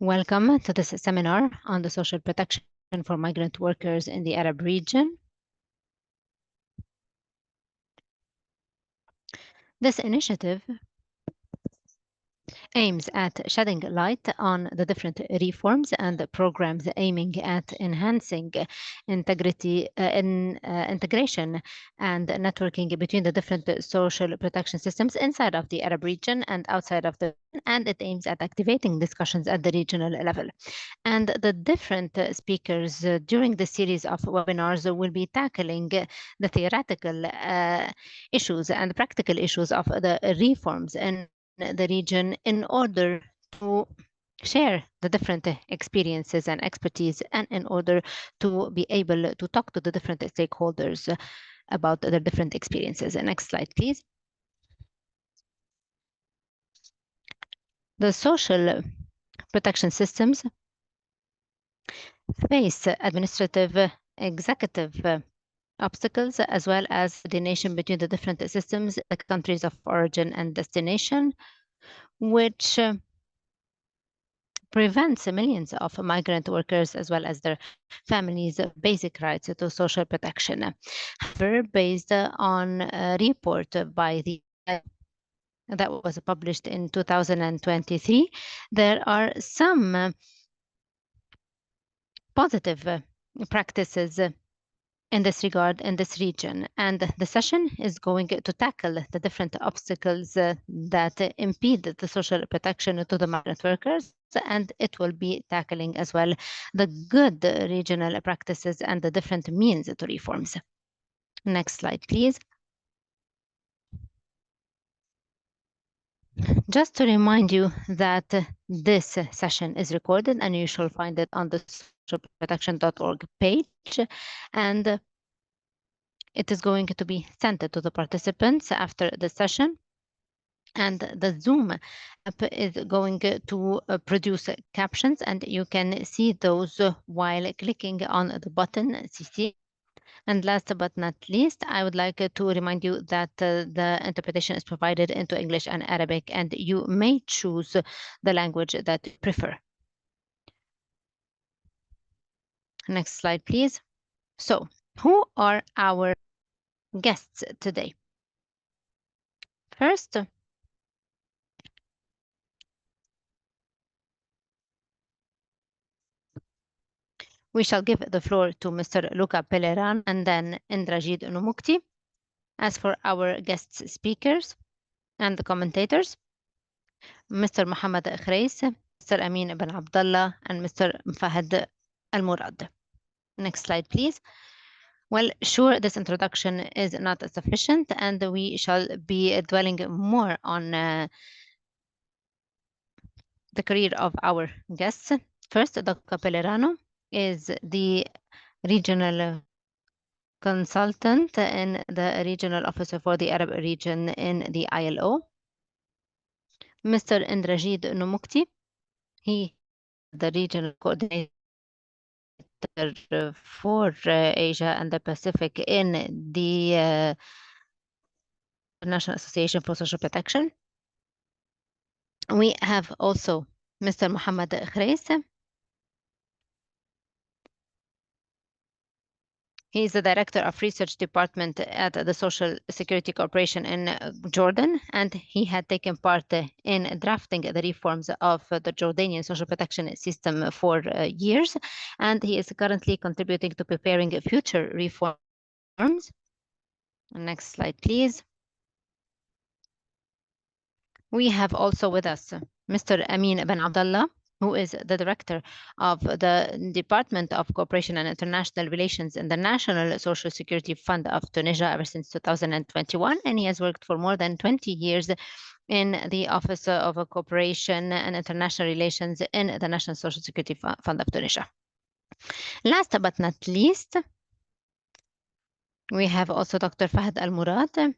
Welcome to this seminar on the social protection for migrant workers in the Arab region. This initiative aims at shedding light on the different reforms and programs aiming at enhancing integration and networking between the different social protection systems inside of the Arab region and outside of the region, and it aims at activating discussions at the regional level. And the different speakers during the series of webinars will be tackling the theoretical issues and practical issues of the reforms in the region in order to share the different experiences and expertise, and in order to be able to talk to the different stakeholders about their different experiences. Next slide, please. The social protection systems face administrative, executive obstacles, as well as coordination between the different systems, the countries of origin and destination, which prevents millions of migrant workers as well as their families' basic rights to social protection. However, based on a report by the that was published in 2023, there are some positive practices in this regard in this region, and the session is going to tackle the different obstacles that impede the social protection to the migrant workers, and it will be tackling as well the good regional practices and the different means to reforms. Next slide, please. Just to remind you that this session is recorded, and you shall find it on the socialprotection.org page, and it is going to be sent to the participants after the session. And the Zoom app is going to produce captions, and you can see those while clicking on the button CC. And last but not least, I would like to remind you that the interpretation is provided into English and Arabic, and you may choose the language that you prefer. Next slide, please. So, who are our guests today? First, we shall give the floor to Mr. Luca Pellerano and then Indrajid Numukti. As for our guest speakers and the commentators, Mr. Mohamed Khrais, Mr. Amine ibn Abdallah, and Mr. Fahad Al-Murad. Next slide, please. Well, sure, this introduction is not sufficient, and we shall be dwelling more on the career of our guests. First, Dr. Pellerano is the regional consultant in the regional officer for the Arab region in the ILO. Mr. Indrajid Numukti, he is the regional coordinator for Asia and the Pacific in the National Association for Social Protection. We have also Mr. Mohamed Khrais. He is the Director of Research Department at the Social Security Corporation in Jordan, and he had taken part in drafting the reforms of the Jordanian social protection system for years, and he is currently contributing to preparing future reforms. Next slide, please. We have also with us Mr. Amine ibn Abdallah, who is the director of the Department of Cooperation and International Relations in the National Social Security Fund of Tunisia ever since 2021, and he has worked for more than 20 years in the Office of Cooperation and International Relations in the National Social Security Fund of Tunisia. Last but not least, we have also Dr. Fahad Al-Murad,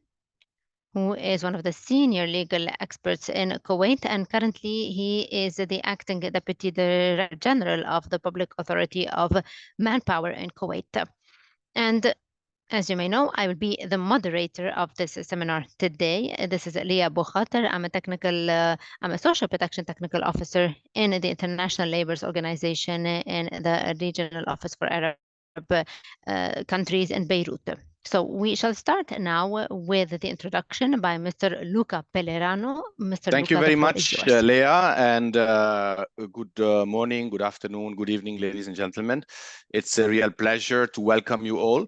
who is one of the senior legal experts in Kuwait, and currently he is the acting Deputy Director General of the Public Authority of Manpower in Kuwait. And As you may know, I will be the moderator of this seminar today. This is Lea Bou Khater. I'm a social protection technical officer in the International Labor's Organization in the Regional Office for Arab countries in Beirut. So we shall start now with the introduction by Mr. Luca Pellerano. Mr. Thank Luca, you very the floor much, is yours. Lea, and good morning, good afternoon, good evening, ladies and gentlemen. It's a real pleasure to welcome you all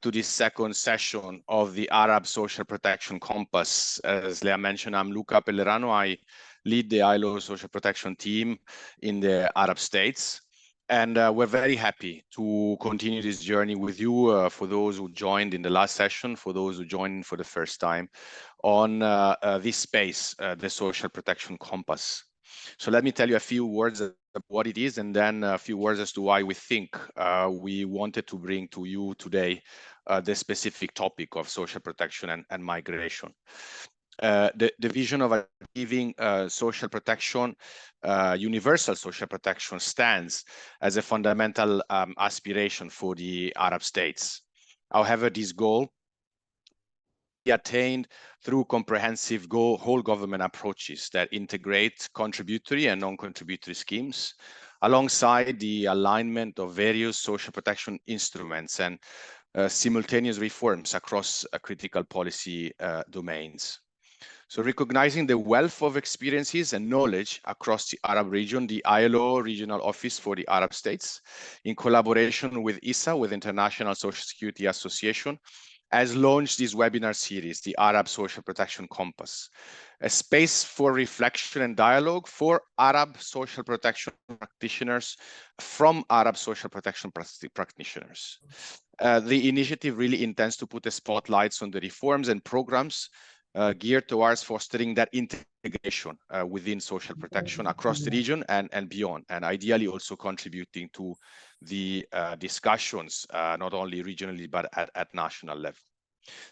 to this second session of the Arab Social Protection Compass. As Lea mentioned, I'm Luca Pellerano. I lead the ILO Social Protection team in the Arab states. And we're very happy to continue this journey with you, for those who joined in the last session, for those who joined for the first time on this space, the Social Protection Compass. So let me tell you a few words about what it is, and then a few words as to why we think we wanted to bring to you today the specific topic of social protection and migration. The vision of achieving social protection, universal social protection, stands as a fundamental aspiration for the Arab states. However, this goal be attained through comprehensive whole government approaches that integrate contributory and non-contributory schemes, alongside the alignment of various social protection instruments and simultaneous reforms across critical policy domains. So recognizing the wealth of experiences and knowledge across the Arab region, the ILO Regional Office for the Arab States, in collaboration with ISSA, with International Social Security Association, has launched this webinar series, the Arab Social Protection Compass, a space for reflection and dialogue for Arab social protection practitioners from Arab social protection practitioners. The initiative really intends to put a spotlight on the reforms and programs geared towards fostering that integration within social protection across the region and beyond, and ideally also contributing to the discussions, not only regionally, but at national level.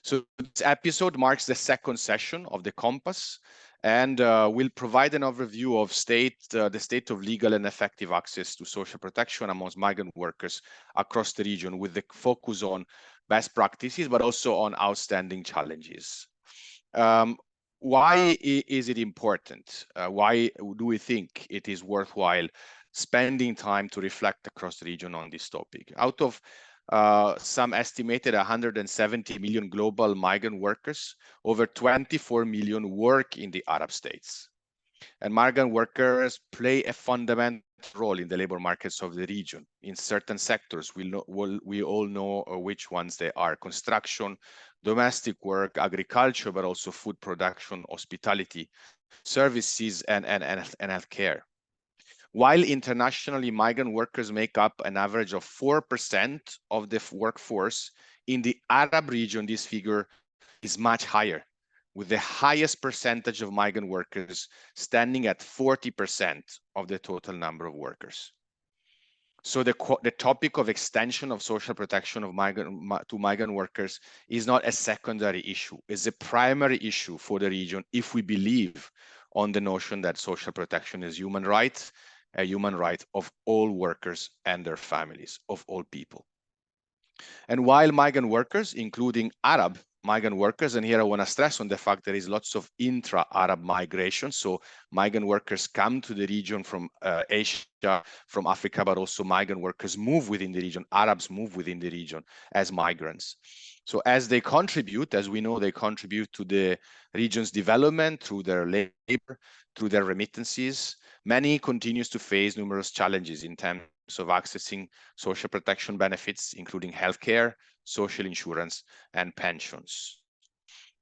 So this episode marks the second session of the Compass, and will provide an overview of the state of legal and effective access to social protection amongst migrant workers across the region, with the focus on best practices, but also on outstanding challenges. Why is it important? Why do we think it is worthwhile spending time to reflect across the region on this topic? Out of some estimated 170 million global migrant workers, over 24 million work in the Arab states. And migrant workers play a fundamental role in the labor markets of the region. In certain sectors, we all know which ones they are: construction, domestic work, agriculture, but also food production, hospitality, services, and healthcare. While internationally, migrant workers make up an average of 4% of the workforce, in the Arab region, this figure is much higher, with the highest percentage of migrant workers standing at 40% of the total number of workers. So the topic of extension of social protection of migrant workers is not a secondary issue, it's a primary issue for the region if we believe on the notion that social protection is human rights, a human right of all workers and their families, of all people. And while migrant workers, including Arab migrant workers, and here I want to stress on the fact there is lots of intra-Arab migration, so migrant workers come to the region from Asia, from Africa, but also migrant workers move within the region, Arabs move within the region as migrants. So as they contribute, as we know, they contribute to the region's development through their labor, through their remittances. Many continues to face numerous challenges in terms of accessing social protection benefits, including healthcare, social insurance, and pensions.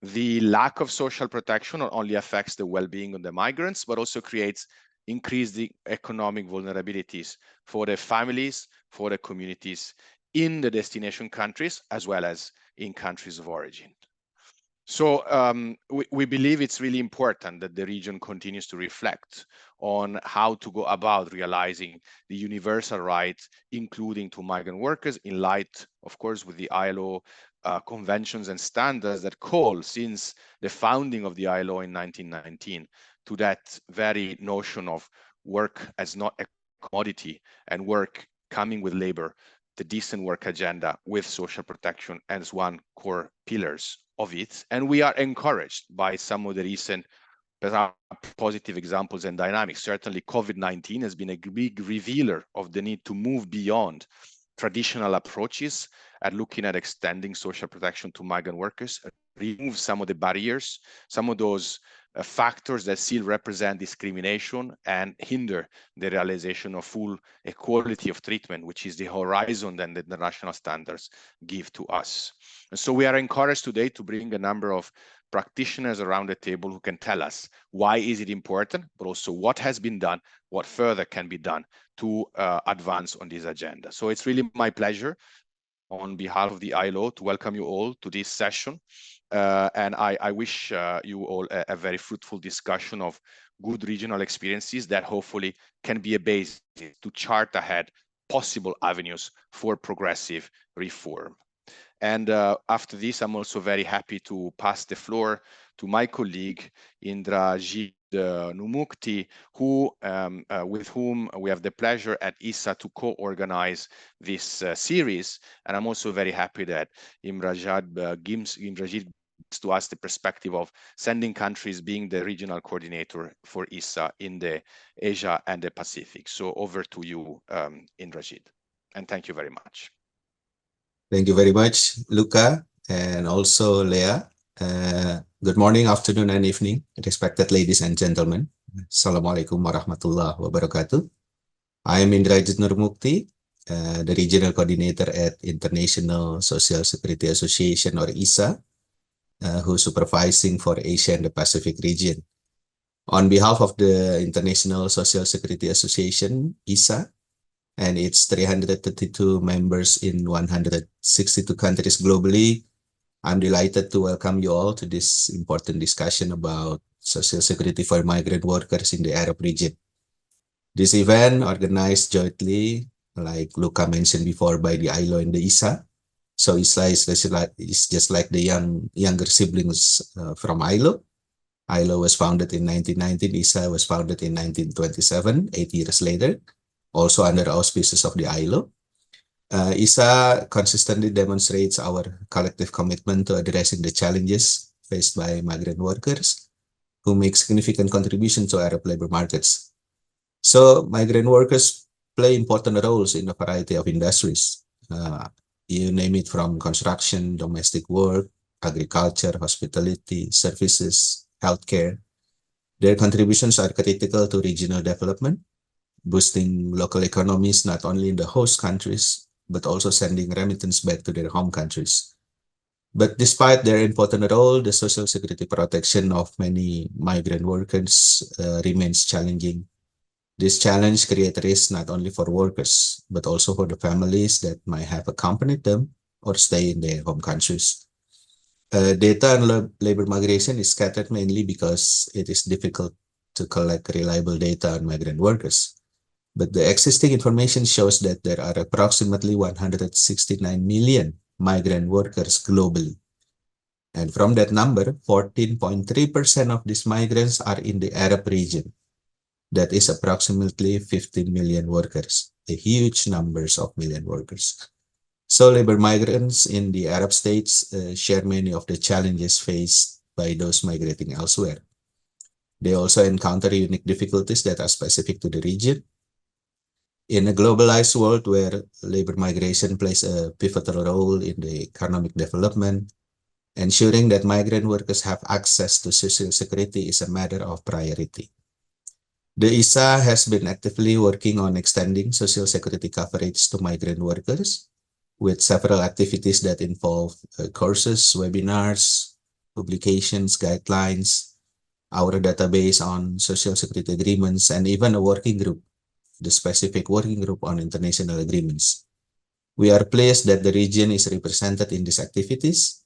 The lack of social protection not only affects the well-being of the migrants, but also creates increased economic vulnerabilities for the families, for the communities in the destination countries, as well as in countries of origin. So we believe it's really important that the region continues to reflect on how to go about realizing the universal rights, including to migrant workers, in light, of course, with the ILO conventions and standards that call, since the founding of the ILO in 1919, to that very notion of work as not a commodity and work coming with labor the decent work agenda with social protection as one core pillars of it. And we are encouraged by some of the recent positive examples and dynamics. Certainly, COVID-19 has been a big revealer of the need to move beyond traditional approaches at looking at extending social protection to migrant workers, remove some of the barriers, some of those factors that still represent discrimination and hinder the realization of full equality of treatment, which is the horizon that the international standards give to us. And so we are encouraged today to bring a number of practitioners around the table who can tell us why is it important, but also what has been done, what further can be done to advance on this agenda. So it's really my pleasure on behalf of the ILO to welcome you all to this session. And I wish you all a very fruitful discussion of good regional experiences that hopefully can be a basis to chart ahead possible avenues for progressive reform. And after this, I'm also very happy to pass the floor to my colleague, Indrajid Numukti, who, with whom we have the pleasure at ISSA to co-organize this series. And I'm also very happy that Indrajid gives to us the perspective of sending countries being the regional coordinator for ISSA in the Asia and the Pacific. So over to you, Indrajid. And thank you very much. Thank you very much, Luca, and also Lea. Good morning, afternoon, and evening, respected ladies and gentlemen. Assalamualaikum warahmatullahi wabarakatuh. I am Indrajid Numukti, the regional coordinator at International Social Security Association, or ISSA, who's supervising for Asia and the Pacific region. On behalf of the International Social Security Association, ISSA, and its 332 members in 162 countries globally, I'm delighted to welcome you all to this important discussion about social security for migrant workers in the Arab region. This event, organized jointly, like Luca mentioned before, by the ILO and the ISSA. So ISSA is just like the younger siblings from ILO. ILO was founded in 1919, ISSA was founded in 1927, 8 years later, also under auspices of the ILO. ISSA consistently demonstrates our collective commitment to addressing the challenges faced by migrant workers who make significant contributions to Arab labor markets. So migrant workers play important roles in a variety of industries. You name it, from construction, domestic work, agriculture, hospitality, services, healthcare. Their contributions are critical to regional development, boosting local economies not only in the host countries, but also sending remittance back to their home countries. But despite their important role, the social security protection of many migrant workers remains challenging. This challenge creates risk not only for workers, but also for the families that might have accompanied them or stay in their home countries. Data on labor migration is scattered mainly because it is difficult to collect reliable data on migrant workers. But the existing information shows that there are approximately 169 million migrant workers globally. And from that number, 14.3% of these migrants are in the Arab region. That is approximately 15 million workers, a huge numbers of million workers. So labor migrants in the Arab states share many of the challenges faced by those migrating elsewhere. They also encounter unique difficulties that are specific to the region. In a globalized world where labor migration plays a pivotal role in the economic development, ensuring that migrant workers have access to social security is a matter of priority. The ISSA has been actively working on extending social security coverage to migrant workers with several activities that involve courses, webinars, publications, guidelines, our database on social security agreements, and even a working group, the specific working group on international agreements. We are pleased that the region is represented in these activities.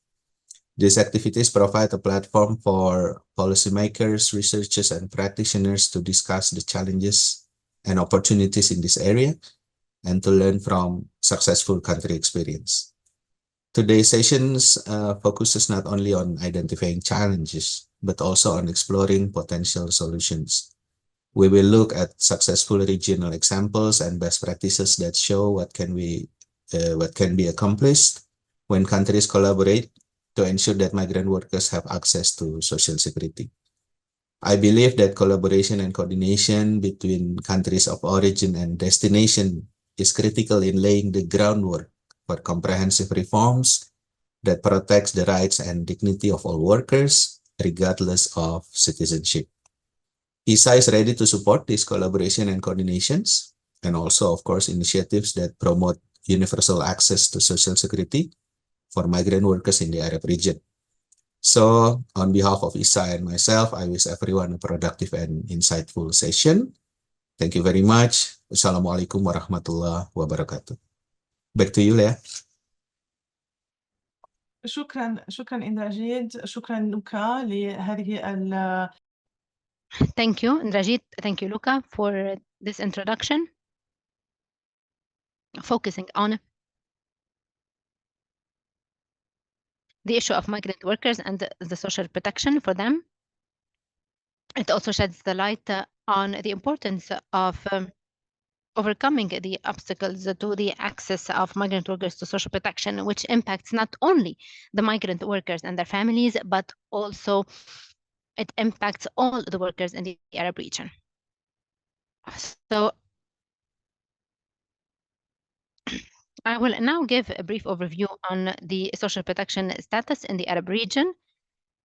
These activities provide a platform for policymakers, researchers, and practitioners to discuss the challenges and opportunities in this area and to learn from successful country experience. Today's sessions focuses not only on identifying challenges, but also on exploring potential solutions. We will look at successful regional examples and best practices that show what can be what can be accomplished when countries collaborate to ensure that migrant workers have access to social security. I believe that collaboration and coordination between countries of origin and destination is critical in laying the groundwork for comprehensive reforms that protects the rights and dignity of all workers, regardless of citizenship. ISSA is ready to support this collaboration and coordinations, and also, of course, initiatives that promote universal access to social security for migrant workers in the Arab region. So, on behalf of ISSA and myself, I wish everyone a productive and insightful session. Thank you very much. Assalamualaikum warahmatullahi wabarakatuh. Back to you, Lea. شكرا إندراجيد، شكرا لوكا لهذه Thank you, Indrajid. Thank you, Luca, for this introduction, focusing on the issue of migrant workers and the social protection for them. It also sheds the light on the importance of overcoming the obstacles to the access of migrant workers to social protection, which impacts not only the migrant workers and their families, but also it impacts all the workers in the Arab region. So I will now give a brief overview on the social protection status in the Arab region,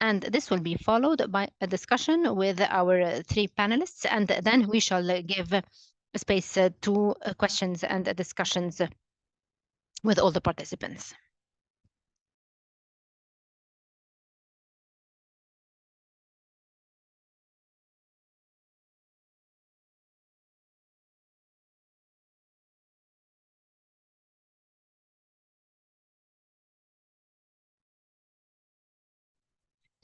and this will be followed by a discussion with our three panelists, and then we shall give space to questions and discussions with all the participants.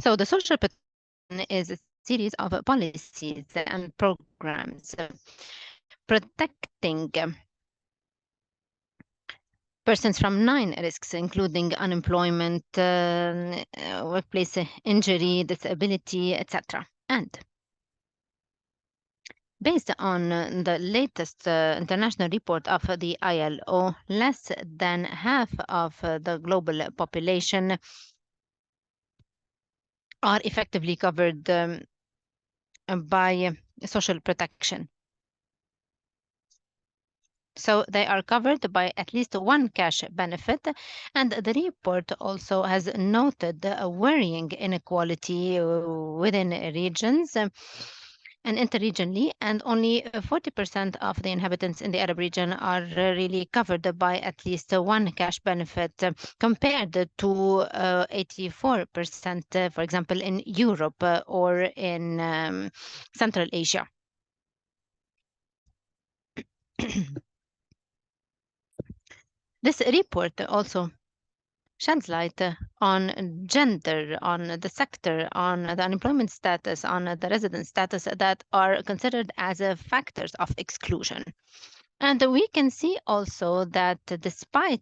So the social protection is a series of policies and programs protecting persons from 9 risks, including unemployment, workplace injury, disability, etc. And based on the latest international report of the ILO, less than half of the global population are effectively covered by social protection. So they are covered by at least one cash benefit, and the report also has noted a worrying inequality within regions and interregionally, and only 40% of the inhabitants in the Arab region are really covered by at least one cash benefit, compared to 84%, for example, in Europe or in Central Asia. This report also sheds light on gender, on the sector, on the unemployment status, on the resident status that are considered as factors of exclusion. And we can see also that despite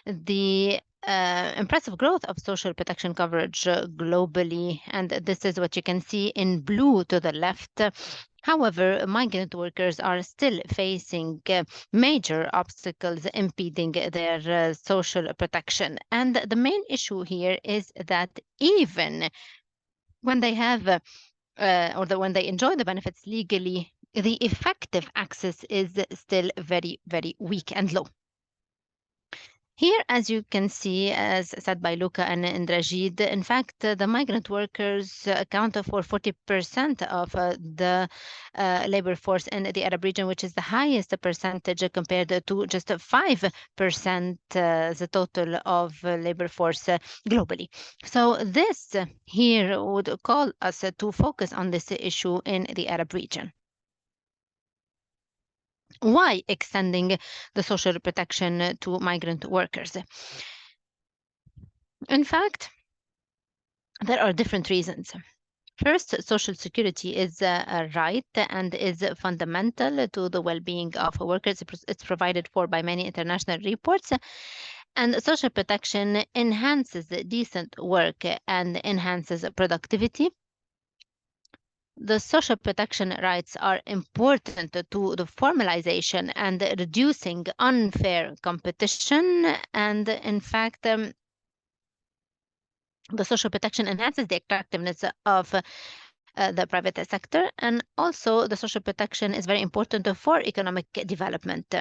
the impressive growth of social protection coverage globally, and this is what you can see in blue to the left, however, migrant workers are still facing major obstacles impeding their social protection. And the main issue here is that even when they have when they enjoy the benefits legally, the effective access is still very, very weak and low. Here, as you can see, as said by Luca and Indrajid, in fact, the migrant workers account for 40% of the labor force in the Arab region, which is the highest percentage compared to just 5% the total of labor force globally. So this here would call us to focus on this issue in the Arab region. Why extending the social protection to migrant workers? In fact, there are different reasons. First, social security is a right and is fundamental to the well-being of workers. It's provided for by many international reports. And social protection enhances decent work and enhances productivity. the social protection rights are important to the formalization and reducing unfair competition. And in fact, the social protection enhances the attractiveness of the private sector. And also the social protection is very important for economic development.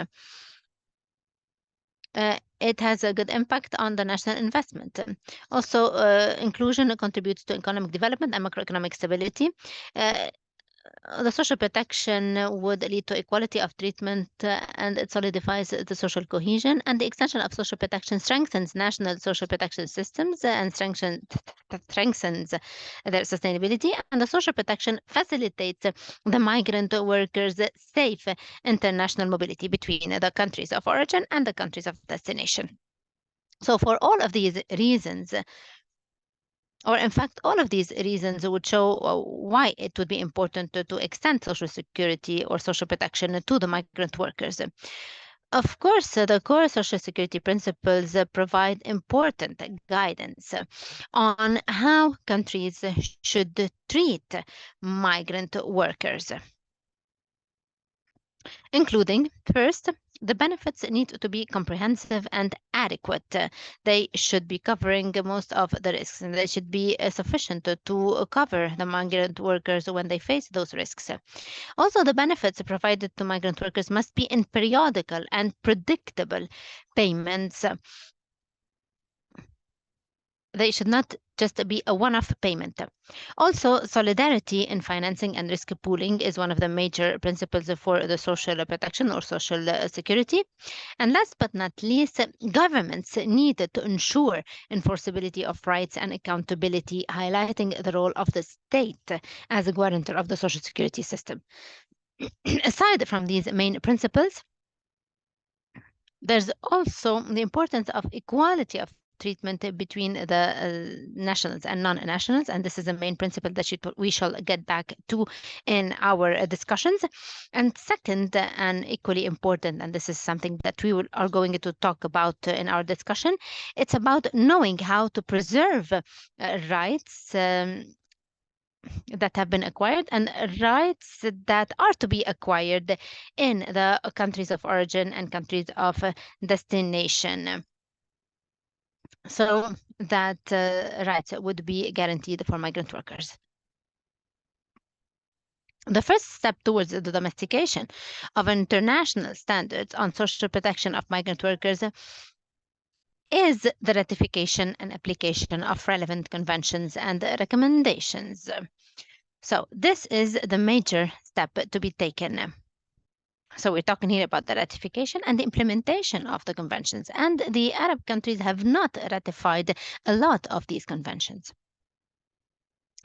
It has a good impact on the national investment. Also, inclusion contributes to economic development and macroeconomic stability. The social protection would lead to equality of treatment and it solidifies the social cohesion, and the extension of social protection strengthens national social protection systems and strengthens their sustainability, and the social protection facilitates the migrant workers' safe international mobility between the countries of origin and the countries of destination. So for all of these reasons, or in fact, all of these reasons would show why it would be important to extend social security or social protection to the migrant workers. Of course, the core social security principles provide important guidance on how countries should treat migrant workers, including, first, the benefits need to be comprehensive and adequate. They should be covering most of the risks, and they should be sufficient to cover the migrant workers when they face those risks. Also, the benefits provided to migrant workers must be in periodical and predictable payments. They should not just be a one-off payment. Also, solidarity in financing and risk pooling is one of the major principles for the social protection or social security. And last but not least, governments need to ensure enforceability of rights and accountability, highlighting the role of the state as a guarantor of the social security system. Aside from these main principles, there's also the importance of equality of treatment between the nationals and non-nationals, and this is the main principle that we shall get back to in our discussions. And second, and equally important, and this is something that we are going to talk about in our discussion, it's about knowing how to preserve rights that have been acquired and rights that are to be acquired in the countries of origin and countries of destination, so that rights would be guaranteed for migrant workers. The first step towards the domestication of international standards on social protection of migrant workers is the ratification and application of relevant conventions and recommendations. So this is the major step to be taken. So we're talking here about the ratification and the implementation of the conventions, and the Arab countries have not ratified a lot of these conventions.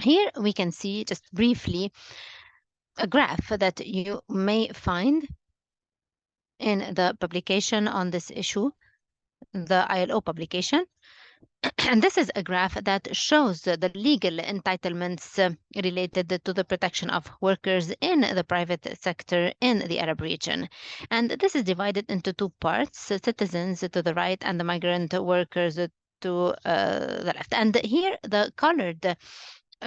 Here we can see just briefly a graph that you may find in the publication on this issue, the ILO publication. And this is a graph that shows the legal entitlements related to the protection of workers in the private sector in the Arab region. And this is divided into two parts, citizens to the right and the migrant workers to the left. And here the colored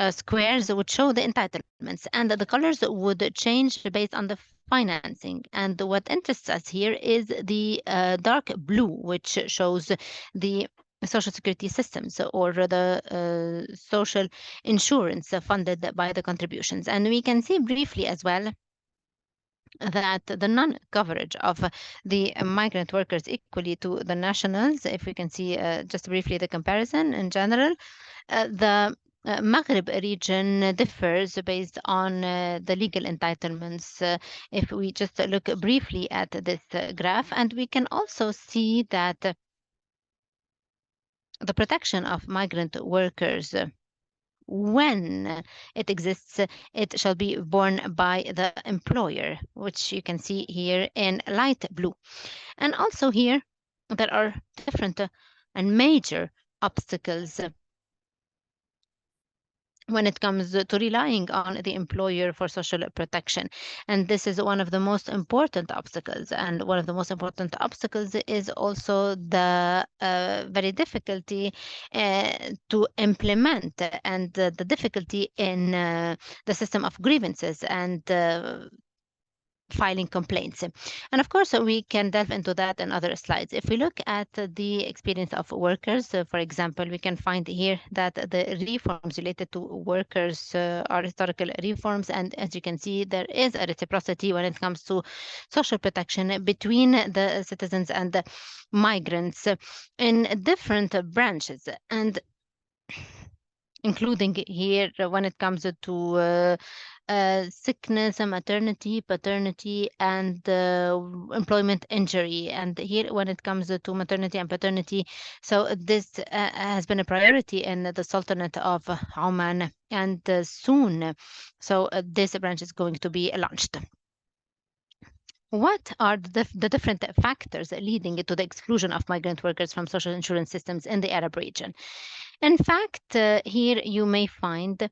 squares would show the entitlements, and the colors would change based on the financing. And what interests us here is the dark blue, which shows the social security systems or the social insurance funded by the contributions. And we can see briefly as well that the non-coverage of the migrant workers equally to the nationals, if we can see just briefly the comparison in general, the Maghreb region differs based on the legal entitlements. If we just look briefly at this graph, and we can also see that the protection of migrant workers, when it exists, it shall be borne by the employer, which you can see here in light blue. And also here, there are different and major obstacles when it comes to relying on the employer for social protection. And this is one of the most important obstacles. And one of the most important obstacles is also the very difficulty to implement and the difficulty in the system of grievances and filing complaints. And of course, we can delve into that in other slides. If we look at the experience of workers, for example, we can find here that the reforms related to workers are historical reforms. And as you can see, there is a reciprocity when it comes to social protection between the citizens and the migrants in different branches. And including here when it comes to sickness, maternity, paternity, and employment injury. And here, when it comes to maternity and paternity, so this has been a priority in the Sultanate of Oman, and soon, so this branch is going to be launched. What are the different factors leading to the exclusion of migrant workers from social insurance systems in the Arab region? In fact, here you may find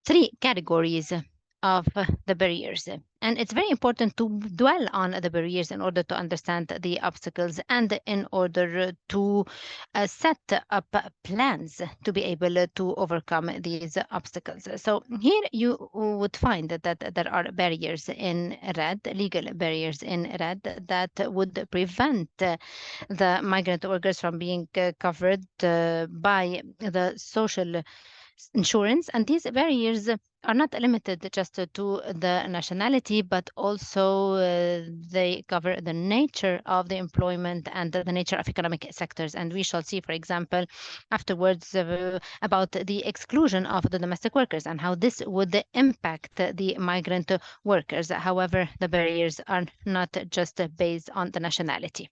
3 categories of the barriers. And it's very important to dwell on the barriers in order to understand the obstacles and in order to set up plans to be able to overcome these obstacles. So here you would find that there are barriers in red, legal barriers in red, that would prevent the migrant workers from being covered by the social insurance. And these barriers are not limited just to the nationality, but also they cover the nature of the employment and the nature of economic sectors. And we shall see, for example, afterwards about the exclusion of the domestic workers and how this would impact the migrant workers. However, the barriers are not just based on the nationality.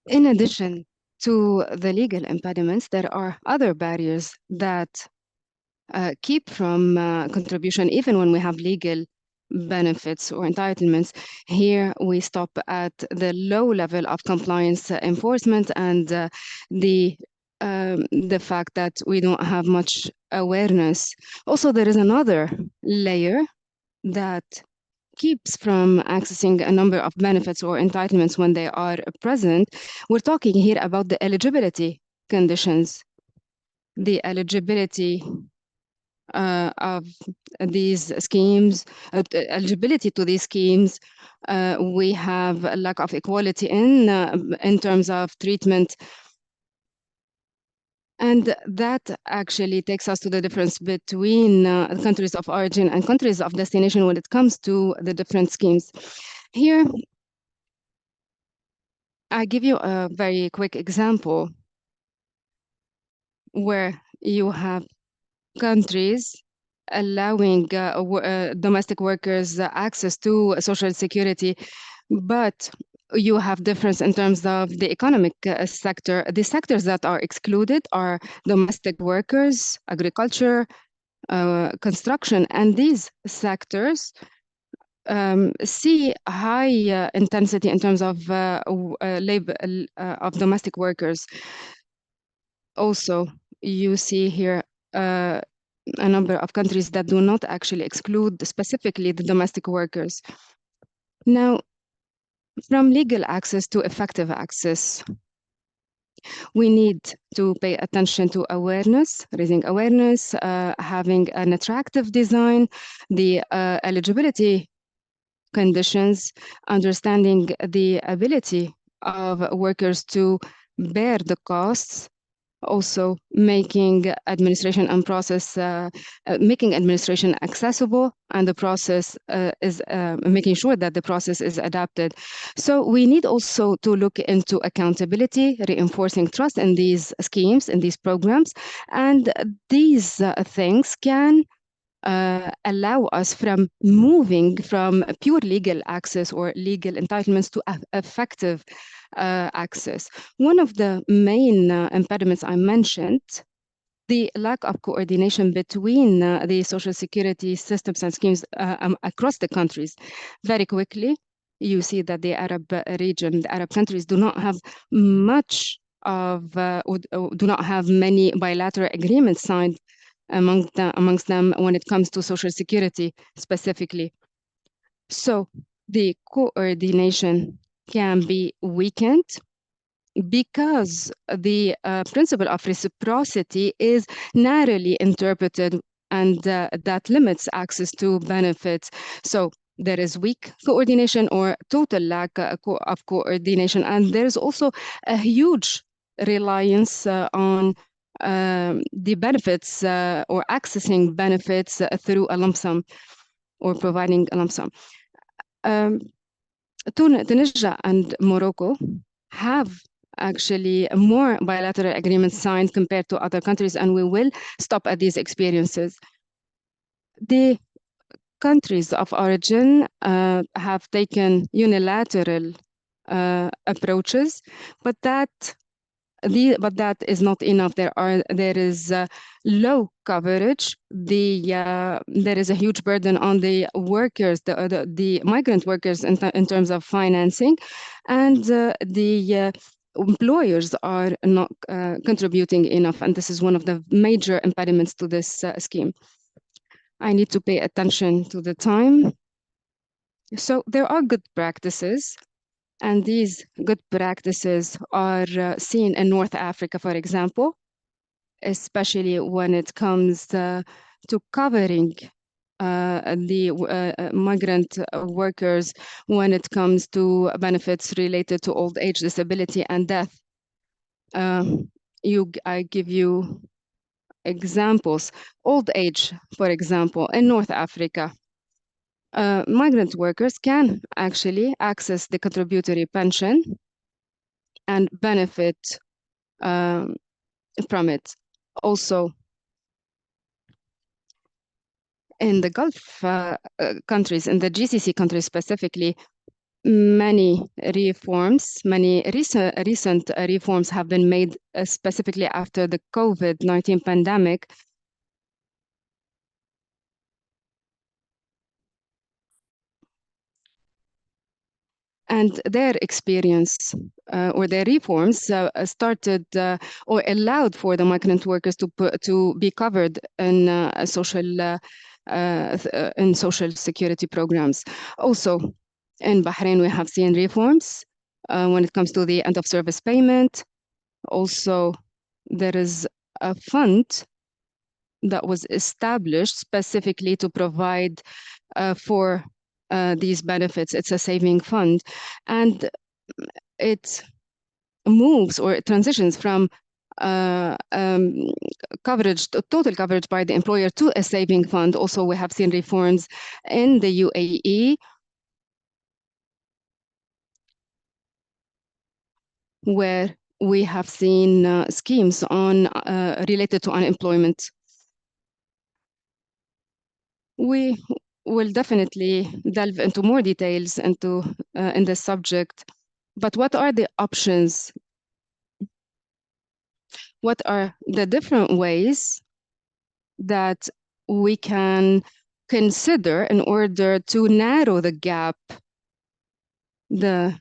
In addition to the legal impediments, there are other barriers that keep from contribution, even when we have legal benefits or entitlements. Here we stop at the low level of compliance enforcement and the fact that we don't have much awareness. Also, there is another layer that keeps from accessing a number of benefits or entitlements when they are present. We're talking here about the eligibility conditions, the eligibility of these schemes, eligibility to these schemes. We have a lack of equality in terms of treatment. And that actually takes us to the difference between countries of origin and countries of destination when it comes to the different schemes. Here, I give you a very quick example where you have countries allowing domestic workers access to social security, but you have difference in terms of the economic sector. The sectors that are excluded are domestic workers, agriculture, construction, and these sectors see high intensity in terms of labor of domestic workers. Also, you see here a number of countries that do not actually exclude specifically the domestic workers. Now, from legal access to effective access, we need to pay attention to awareness, raising awareness, having an attractive design, the eligibility conditions, understanding the ability of workers to bear the costs, also making administration and process, making administration accessible, and the process is making sure that the process is adapted. So we need also to look into accountability, reinforcing trust in these schemes, in these programs, and these things can allow us from moving from pure legal access or legal entitlements to effective access. One of the main impediments I mentioned, the lack of coordination between the social security systems and schemes across the countries. Very quickly, you see that the Arab region, the Arab countries do not have much of, or do not have many bilateral agreements signed amongst them when it comes to social security specifically. So the coordination can be weakened because the principle of reciprocity is narrowly interpreted, and that limits access to benefits. So there is weak coordination or total lack of coordination, and there's also a huge reliance on the benefits or accessing benefits through a lump sum or providing a lump sum. Tunisia and Morocco have actually more bilateral agreements signed compared to other countries, and we will stop at these experiences. The countries of origin have taken unilateral approaches, but that is not enough. There is low coverage. There is a huge burden on the workers, the migrant workers in terms of financing, and the employers are not contributing enough, and this is one of the major impediments to this scheme. I need to pay attention to the time. So there are good practices, and these good practices are seen in North Africa, for example, especially when it comes to covering the migrant workers when it comes to benefits related to old age, disability, and death. I give you examples. Old age, for example, in North Africa, migrant workers can actually access the contributory pension and benefit from it. Also, in the Gulf countries, in the GCC countries specifically, many recent reforms have been made specifically after the COVID-19 pandemic. And their experience or their reforms started or allowed for the migrant workers to be covered in social security programs. Also, in Bahrain, we have seen reforms when it comes to the end of service payment. Also, there is a fund that was established specifically to provide for these benefits. It's a saving fund, and it moves or it transitions from coverage, total coverage by the employer to a saving fund. Also, we have seen reforms in the UAE where we have seen schemes on related to unemployment. We will definitely delve into more details into in this subject, but what are the options? What are the different ways that we can consider in order to narrow the gap, the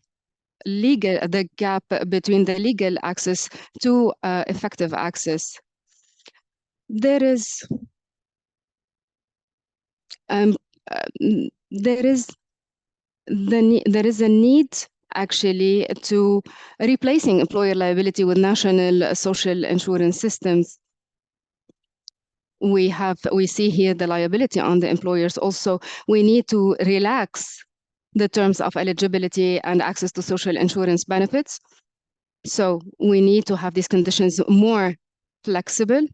gap between the legal access to effective access? There is a need actually to replacing employer liability with national social insurance systems. We see here the liability on the employers. Also, we need to relax the terms of eligibility and access to social insurance benefits. So we need to have these conditions more flexible.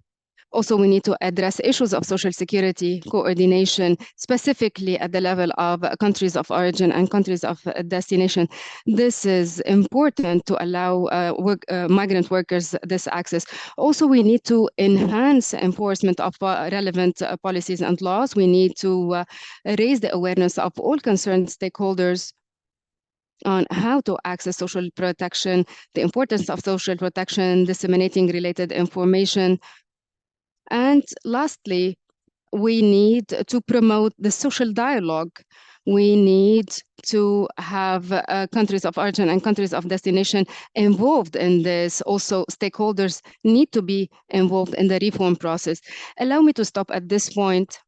Also, we need to address issues of social security coordination, specifically at the level of countries of origin and countries of destination. This is important to allow migrant workers this access. Also, we need to enhance enforcement of relevant policies and laws. We need to raise the awareness of all concerned stakeholders on how to access social protection, the importance of social protection, disseminating related information. And lastly, we need to promote the social dialogue. We need to have countries of origin and countries of destination involved in this. Also, stakeholders need to be involved in the reform process. Allow me to stop at this point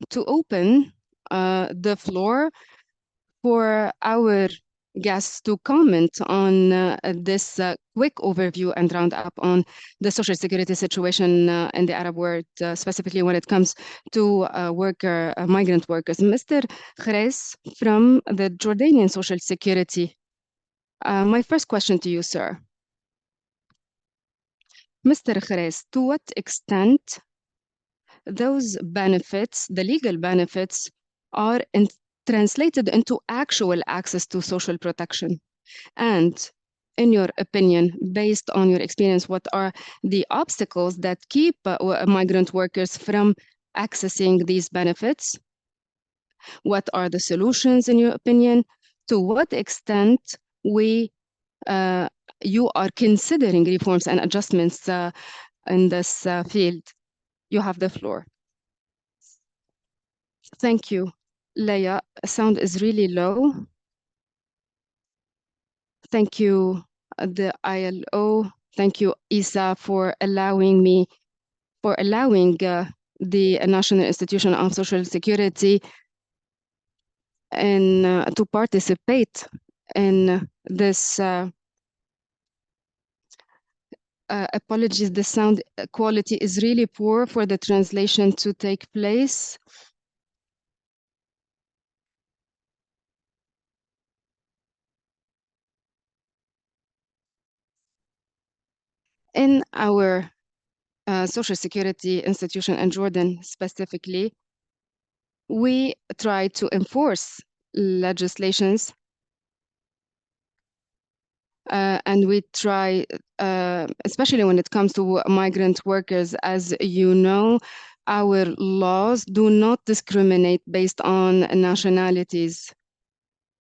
to open the floor for our guests to comment on this quick overview and roundup on the social security situation in the Arab world, specifically when it comes to migrant workers. Mr. Khrais from the Jordanian Social Security. My first question to you, sir. Mr. Khrais, to what extent those benefits, the legal benefits, are translated into actual access to social protection? And in your opinion, based on your experience, what are the obstacles that keep migrant workers from accessing these benefits? What are the solutions in your opinion? To what extent you are considering reforms and adjustments in this field? You have the floor. Thank you. Lea, sound is really low. Thank you, the ILO. Thank you, ISSA, for allowing the National Institution of Social Security and to participate in this. Apologies, the sound quality is really poor for the translation to take place. In our Social Security institution in Jordan specifically, we try to enforce legislations and we try, especially when it comes to migrant workers, as you know, our laws do not discriminate based on nationalities.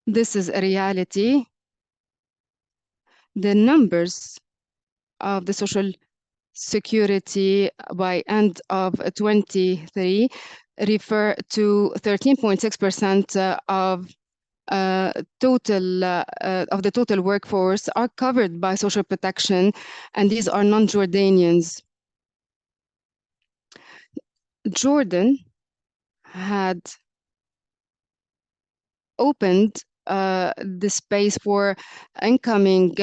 This is a reality. The numbers of the Social Security by end of 23 refer to 13.6% of the total workforce are covered by social protection, and these are non-Jordanians. Jordan had opened the space for incoming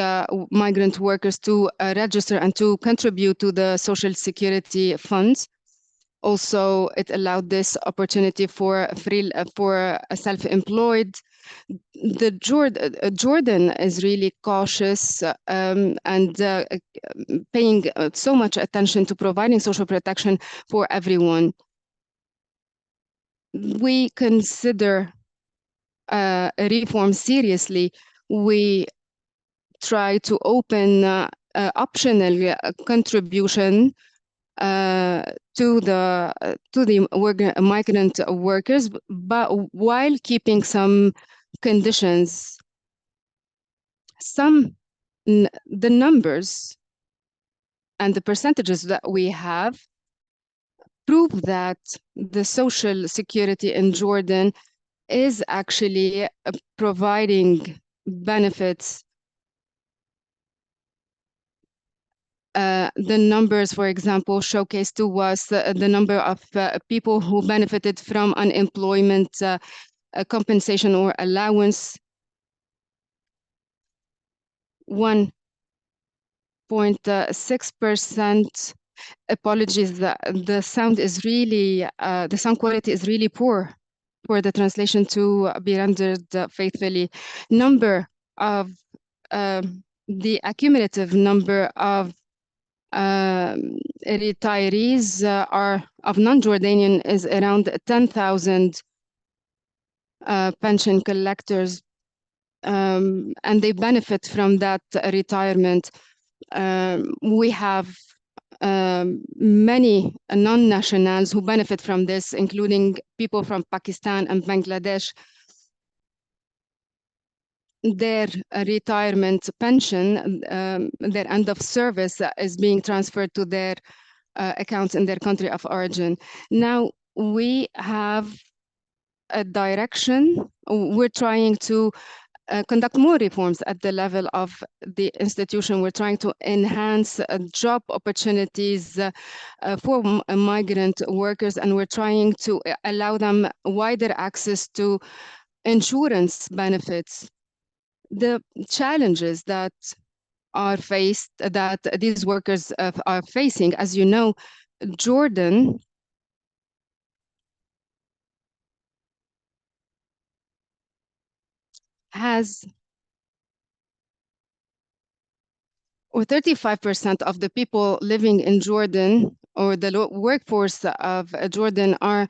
migrant workers to register and to contribute to the social security funds. Also, it allowed this opportunity for self-employed. Jordan is really cautious and paying so much attention to providing social protection for everyone. We consider a reform seriously. We try to open optional contribution to the migrant workers, but while keeping some conditions. The numbers and the percentages that we have prove that the social security in Jordan is actually providing benefits. The numbers, for example, showcase to us the number of people who benefited from unemployment compensation or allowance. 1.6%. Apologies, the sound is really, the sound quality is really poor for the translation to be rendered faithfully. The accumulative number of retirees are of non-Jordanian is around 10,000 pension collectors, and they benefit from that retirement. We have many non-nationals who benefit from this, including people from Pakistan and Bangladesh. Their retirement pension, their end of service is being transferred to their accounts in their country of origin. Now we have a direction. We're trying to conduct more reforms at the level of the institution. We're trying to enhance job opportunities for migrant workers, and we're trying to allow them wider access to insurance benefits. The challenges that are faced, that these workers are facing, as you know, Jordan has, or 35% of the people living in Jordan, or the workforce of Jordan, are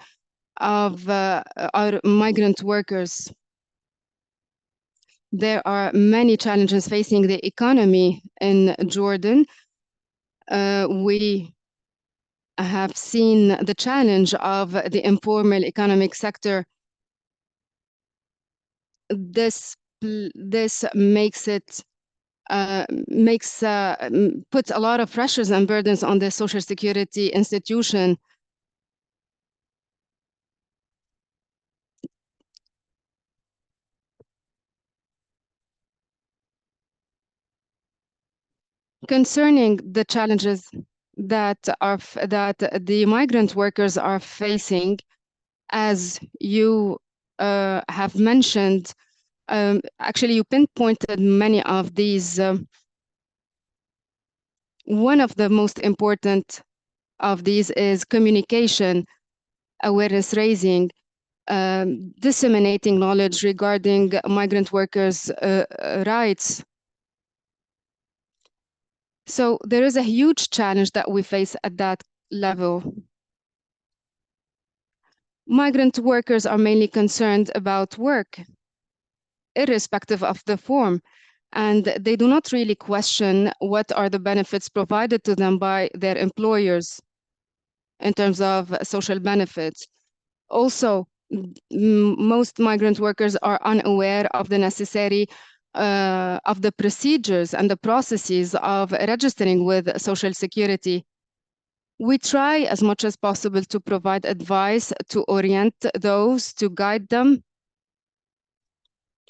migrant workers. There are many challenges facing the economy in Jordan. We have seen the challenge of the informal economic sector. This makes it puts a lot of pressures and burdens on the social security institution. Concerning the challenges that the migrant workers are facing, as you have mentioned, actually you pinpointed many of these. One of the most important of these is communication, awareness raising, disseminating knowledge regarding migrant workers' rights. So there is a huge challenge that we face at that level. Migrant workers are mainly concerned about work, irrespective of the form, and they do not really question what are the benefits provided to them by their employers in terms of social benefits. Also, most migrant workers are unaware of the necessary of the procedures and the processes of registering with Social Security. We try as much as possible to provide advice, to orient those, to guide them.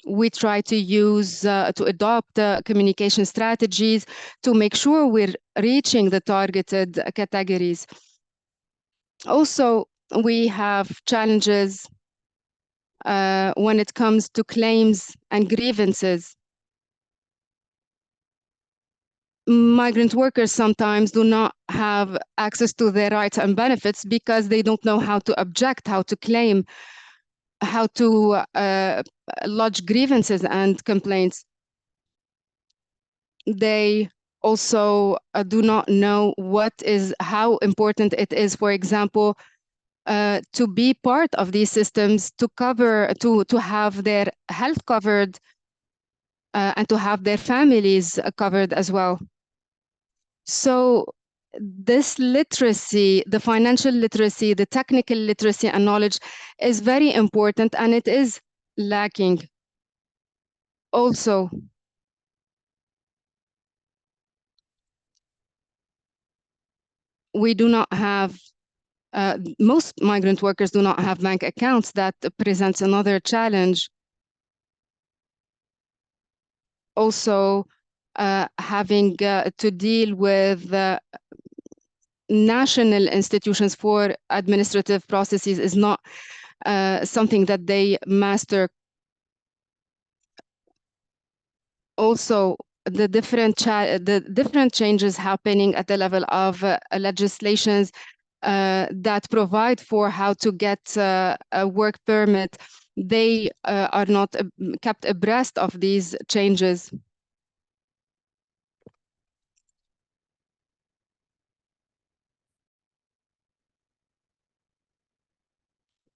We try to use, to adopt communication strategies to make sure we're reaching the targeted categories. Also, we have challenges when it comes to claims and grievances. Migrant workers sometimes do not have access to their rights and benefits because they don't know how to object, how to claim, how to lodge grievances and complaints. They also do not know how important it is, for example, to be part of these systems, to have their health covered and to have their families covered as well. So this literacy, the financial literacy, the technical literacy and knowledge is very important, and it is lacking. Also, we do not have, most migrant workers do not have bank accounts. That presents another challenge. Also, having to deal with national institutions for administrative processes is not something that they master. Also, the different changes happening at the level of legislations that provide for how to get a work permit, they are not kept abreast of these changes.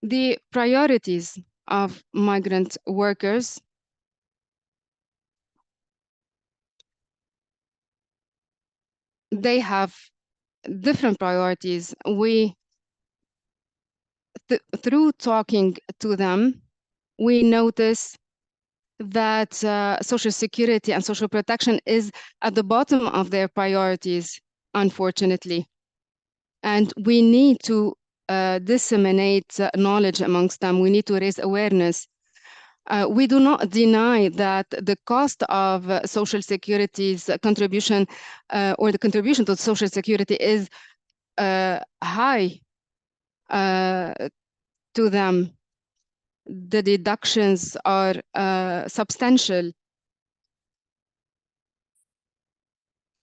The priorities of migrant workers they have different priorities. Through talking to them, we notice that Social Security and social protection is at the bottom of their priorities, unfortunately. And we need to disseminate knowledge amongst them. We need to raise awareness. We do not deny that the cost of social security's contribution or the contribution to social security is high to them. The deductions are substantial.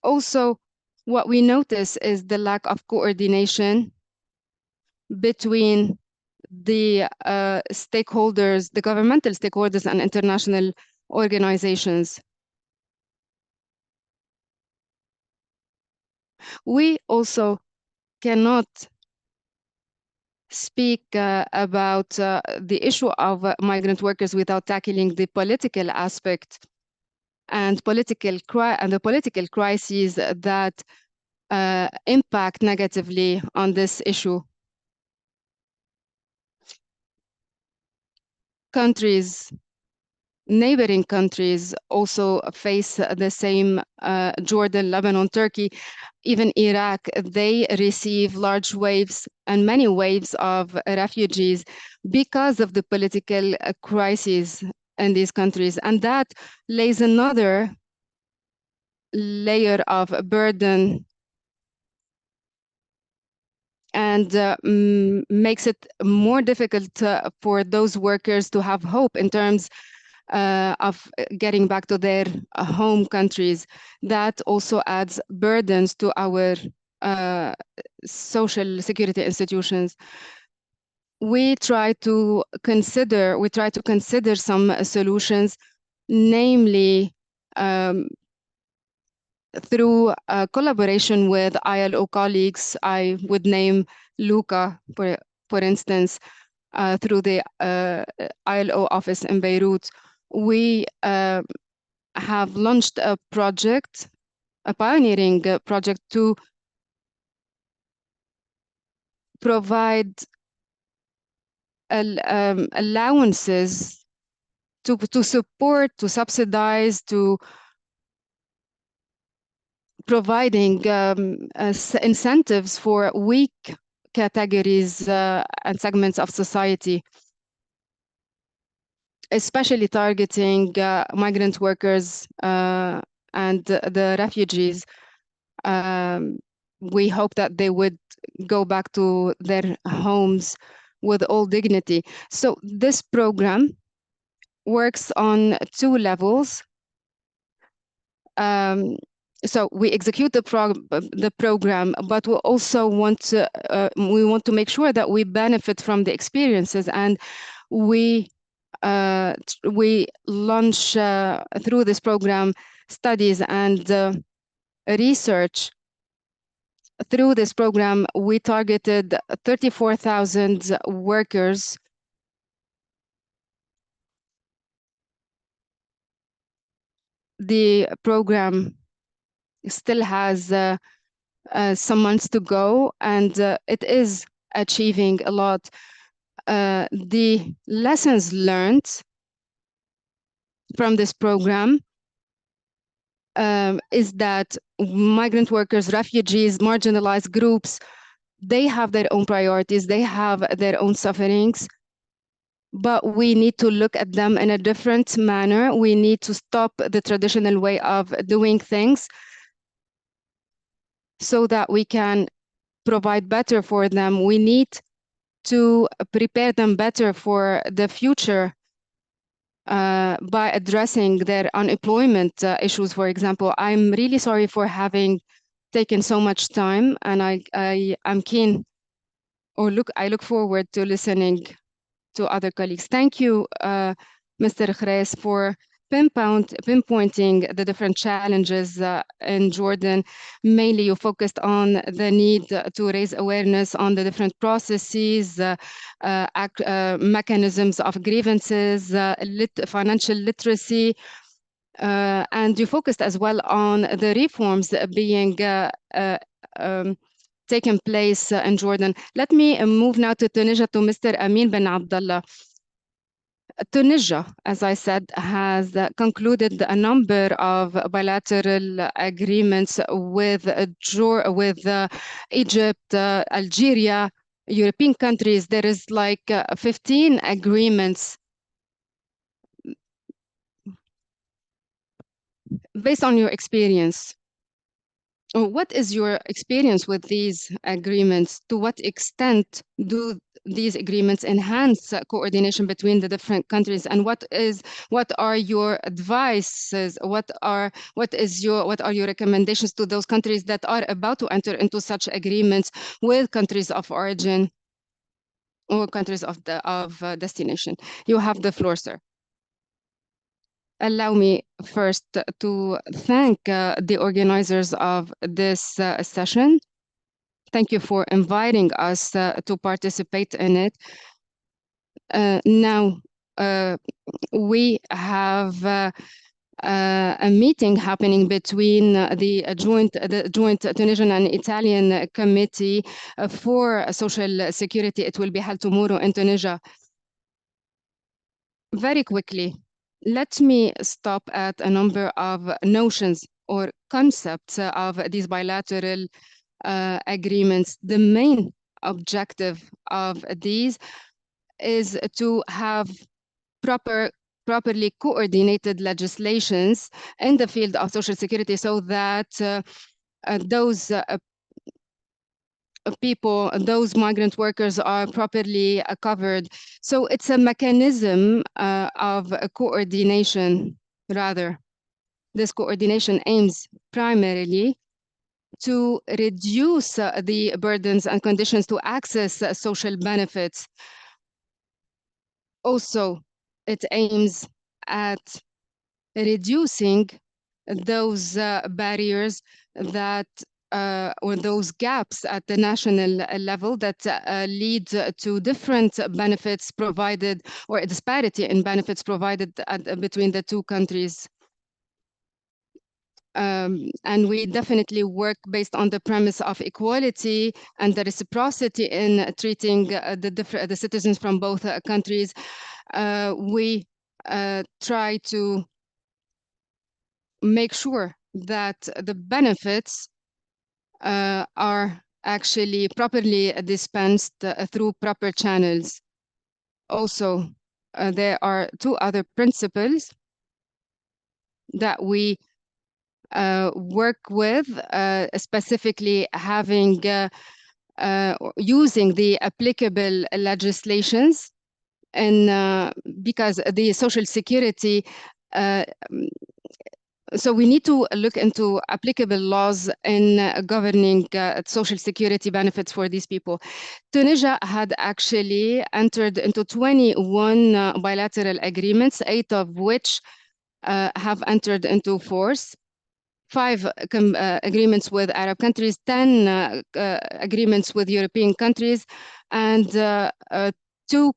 Also, what we notice is the lack of coordination between the stakeholders, the governmental stakeholders and international organizations. We also cannot speak about the issue of migrant workers without tackling the political aspect and the political crises that impact negatively on this issue. Neighboring countries also face the same, Jordan, Lebanon, Turkey, even Iraq. They receive large waves and many waves of refugees because of the political crises in these countries. And that lays another layer of burden and makes it more difficult for those workers to have hope in terms of getting back to their home countries. That also adds burdens to our social security institutions. We try to consider some solutions, namely through collaboration with ILO colleagues. I would name Luca, for instance, through the ILO office in Beirut. We have launched a project, a pioneering project to provide allowances to support, to subsidize, to providing incentives for weak categories and segments of society, especially targeting migrant workers and the refugees. We hope that they would go back to their homes with all dignity. So this program works on two levels. So we execute the program, but we also want to make sure that we benefit from the experiences, and we launch through this program studies and research. Through this program, we targeted 34,000 workers. The program still has some months to go, and it is achieving a lot. The lessons learned from this program is that migrant workers, refugees, marginalized groups, they have their own priorities, they have their own sufferings, but we need to look at them in a different manner. We need to stop the traditional way of doing things so that we can provide better for them. We need to prepare them better for the future by addressing their unemployment issues, for example. I'm really sorry for having taken so much time, and I'm keen, I look forward to listening to other colleagues. Thank you, Mr. Khrais, for pinpointing the different challenges in Jordan. Mainly, you focused on the need to raise awareness on the different processes, mechanisms of grievances, financial literacy, and you focused as well on the reforms being taken place in Jordan. Let me move now to Tunisia, to Mr. Amine bin Abdallah. Tunisia, as I said, has concluded a number of bilateral agreements with Egypt, Algeria, European countries, there is like 15 agreements. Based on your experience, what is your experience with these agreements? To what extent do these agreements enhance coordination between the different countries? And what are your advices? What are your recommendations to those countries that are about to enter into such agreements with countries of origin or countries of destination? You have the floor, sir. Allow me first to thank the organizers of this session. Thank you for inviting us to participate in it. Now, we have a meeting happening between the joint Tunisian and Italian committee for social security. It will be held tomorrow in Tunisia. Very quickly, let me stop at a number of notions or concepts of these bilateral agreements. The main objective of these is to have properly coordinated legislations in the field of social security so that those people, those migrant workers are properly covered. So it's a mechanism of coordination, rather. This coordination aims primarily to reduce the burdens and conditions to access social benefits. Also, it aims at reducing those barriers that or those gaps at the national level that lead to different benefits provided or a disparity in benefits provided between the two countries. And we definitely work based on the premise of equality and the reciprocity in treating the citizens from both countries. We try to make sure that the benefits are actually properly dispensed through proper channels. Also, there are two other principles that we work with, specifically having using the applicable legislations, and because the social security so we need to look into applicable laws in governing social security benefits for these people. Tunisia had actually entered into 21 bilateral agreements, 8 of which have entered into force. 5 agreements with Arab countries, 10 agreements with European countries, and two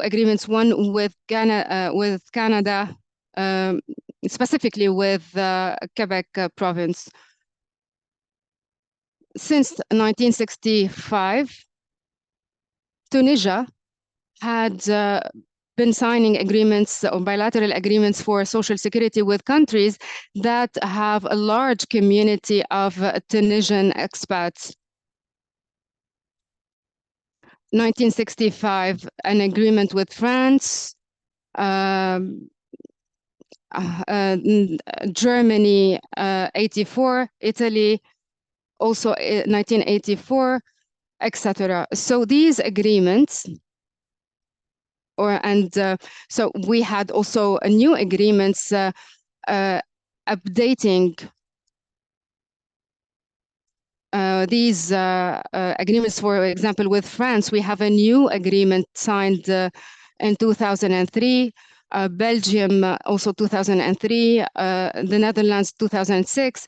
agreements, one with Canada, specifically with Quebec province. Since 1965, Tunisia had been signing agreements or bilateral agreements for social security with countries that have a large community of Tunisian expats. 1965, an agreement with France, Germany, 84, Italy, also 1984, etc. So these agreements, so we had also new agreements updating these agreements. For example, with France, we have a new agreement signed in 2003. Belgium also 2003, the Netherlands 2006,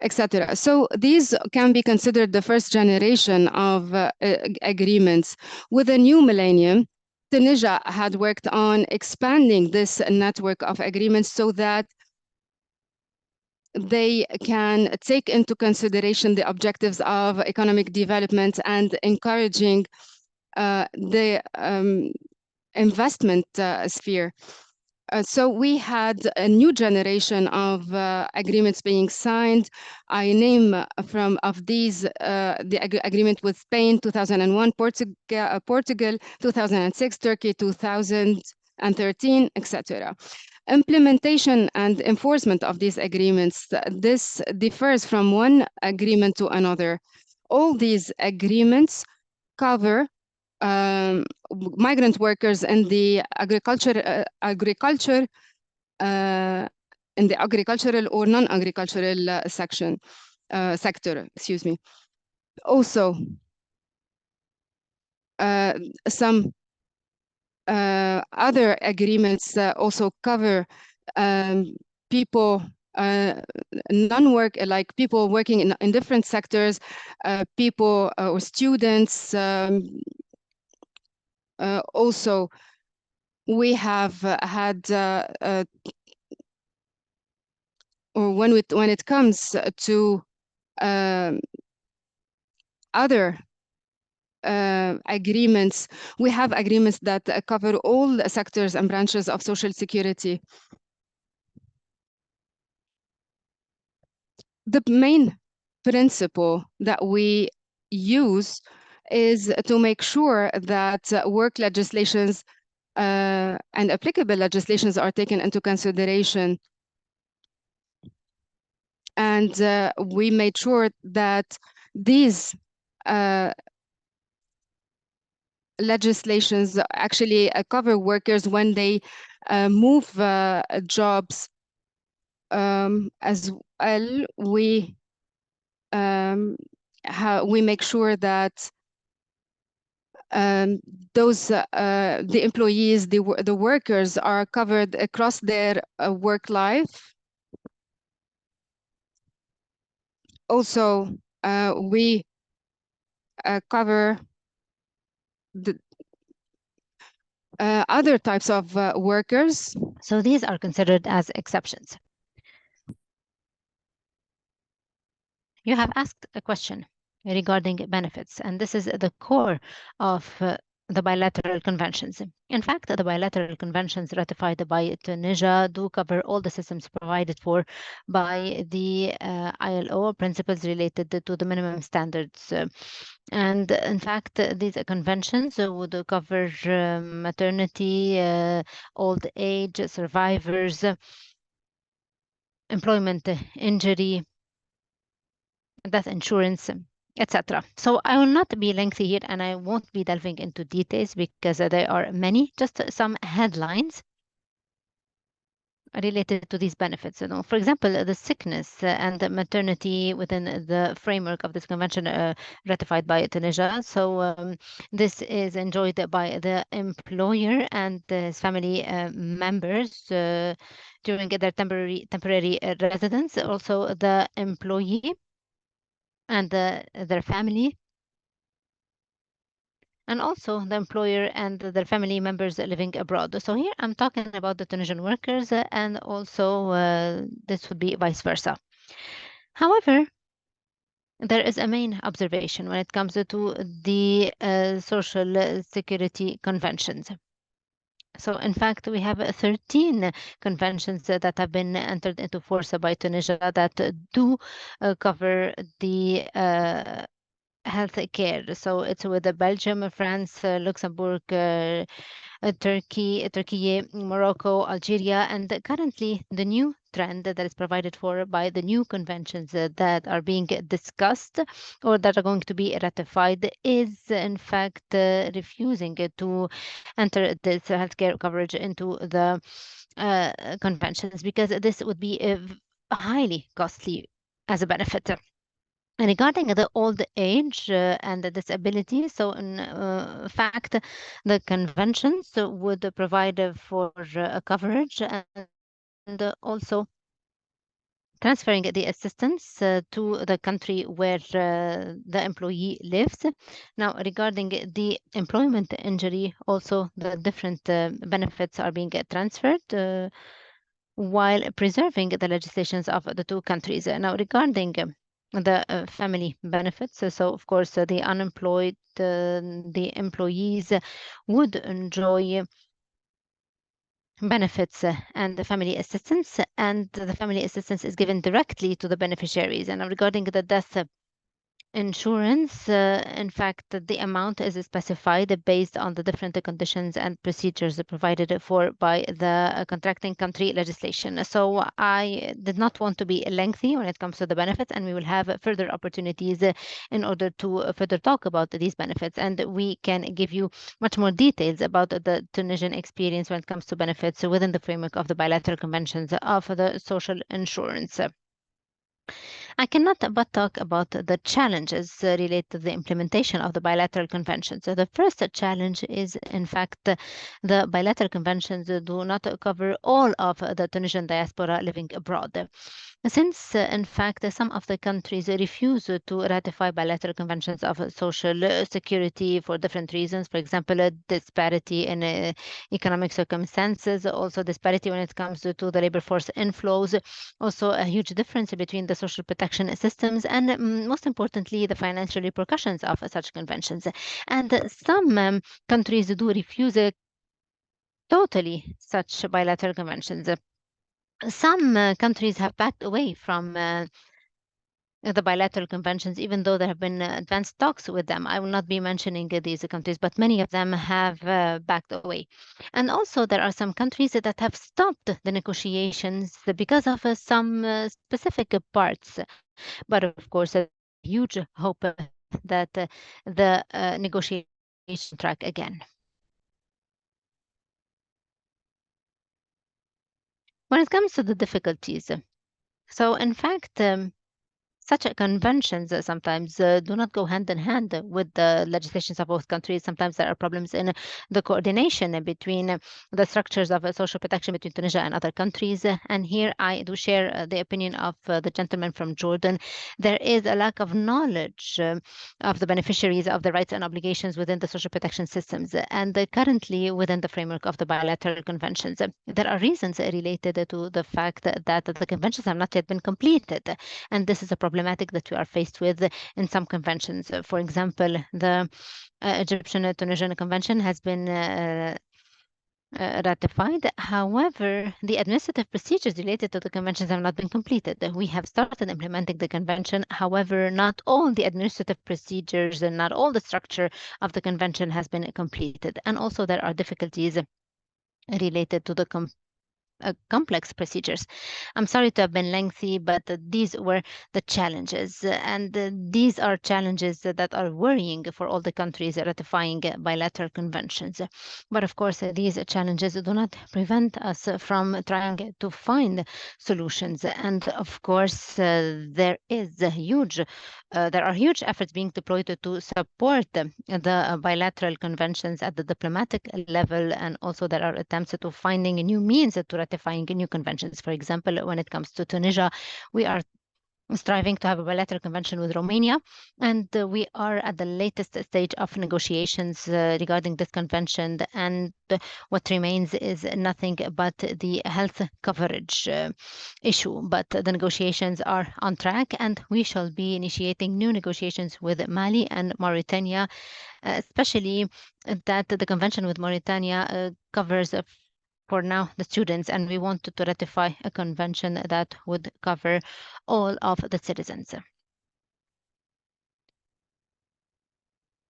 etc. So these can be considered the first generation of agreements. With the new millennium, Tunisia had worked on expanding this network of agreements so that they can take into consideration the objectives of economic development and encouraging the investment sphere. So we had a new generation of agreements being signed. I name of these the agreement with Spain 2001, Portugal 2006, Turkey 2013, etc. Implementation and enforcement of these agreements, this differs from one agreement to another. All these agreements cover migrant workers in the in the agricultural or non-agricultural sector, excuse me. Also, some other agreements also cover people like people working in different sectors, people or students. Also, we have had or when it comes to other agreements, we have agreements that cover all sectors and branches of social security. The main principle that we use is to make sure that work legislations and applicable legislations are taken into consideration. And we made sure that these legislations actually cover workers when they move jobs. As well, we make sure that those the employees, the workers are covered across their work life. Also, we cover the other types of workers. So these are considered as exceptions. You have asked a question regarding benefits, and this is the core of the bilateral conventions. In fact, the bilateral conventions ratified by Tunisia do cover all the systems provided for by the ILO principles related to the minimum standards. And in fact, these conventions would cover maternity, old age, survivors, employment injury, death insurance, etc. So I will not be lengthy here, and I won't be delving into details because there are many, just some headlines related to these benefits. For example, the sickness and the maternity within the framework of this convention ratified by Tunisia. So this is enjoyed by the employer and his family members during their temporary residence. Also, the employee and their family, and also the employer and their family members living abroad. So here I'm talking about the Tunisian workers, and also this would be vice versa. However, there is a main observation when it comes to the social security conventions. So in fact, we have 13 conventions that have been entered into force by Tunisia that do cover the health care. So it's with Belgium, France, Luxembourg, Turkey, Morocco, Algeria, and currently the new trend that is provided for by the new conventions that are being discussed or that are going to be ratified is in fact refusing to enter this healthcare coverage into the conventions, because this would be highly costly as a benefit. And regarding the old age and the disability, so in fact, the conventions would provide for coverage and also transferring the assistance to the country where the employee lives. Now, regarding the employment injury, also the different benefits are being transferred while preserving the legislations of the two countries. Now, regarding the family benefits, so of course the unemployed, the employees would enjoy benefits and the family assistance, and the family assistance is given directly to the beneficiaries. And regarding the death insurance, in fact, the amount is specified based on the different conditions and procedures provided for by the contracting country legislation. So I did not want to be lengthy when it comes to the benefits, and we will have further opportunities in order to further talk about these benefits. And we can give you much more details about the Tunisian experience when it comes to benefits within the framework of the bilateral conventions of the social insurance. I cannot but talk about the challenges related to the implementation of the bilateral conventions. So the first challenge is, in fact, the bilateral conventions do not cover all of the Tunisian diaspora living abroad. Since, in fact, some of the countries refuse to ratify bilateral conventions of social security for different reasons, for example, a disparity in economic circumstances, also disparity when it comes to the labor force inflows, also a huge difference between the social protection systems, and most importantly, the financial repercussions of such conventions. And some countries do refuse totally such bilateral conventions. Some countries have backed away from the bilateral conventions, even though there have been advanced talks with them. I will not be mentioning these countries, but many of them have backed away. And also there are some countries that have stopped the negotiations because of some specific parts. But of course, a huge hope that the negotiation track again. When it comes to the difficulties, so in fact, such conventions sometimes do not go hand in hand with the legislations of both countries. Sometimes there are problems in the coordination between the structures of social protection between Tunisia and other countries. And here I do share the opinion of the gentleman from Jordan. There is a lack of knowledge of the beneficiaries of the rights and obligations within the social protection systems, and currently within the framework of the bilateral conventions. There are reasons related to the fact that the conventions have not yet been completed, and this is a problematic that we are faced with in some conventions. For example, the Egyptian-Tunisian Convention has been ratified. However, the administrative procedures related to the conventions have not been completed. We have started implementing the convention. However, not all the administrative procedures and not all the structure of the convention has been completed. And also there are difficulties related to the complex procedures. I'm sorry to have been lengthy, but these were the challenges. And these are challenges that are worrying for all the countries ratifying bilateral conventions. But of course, these challenges do not prevent us from trying to find solutions. And of course, there are huge efforts being deployed to support the bilateral conventions at the diplomatic level, and also there are attempts to finding new means to ratifying new conventions. For example, when it comes to Tunisia, we are striving to have a bilateral convention with Romania, and we are at the latest stage of negotiations regarding this convention, and what remains is nothing but the health coverage issue. But the negotiations are on track, and we shall be initiating new negotiations with Mali and Mauritania, especially that the convention with Mauritania covers for now the students, and we want to ratify a convention that would cover all of the citizens.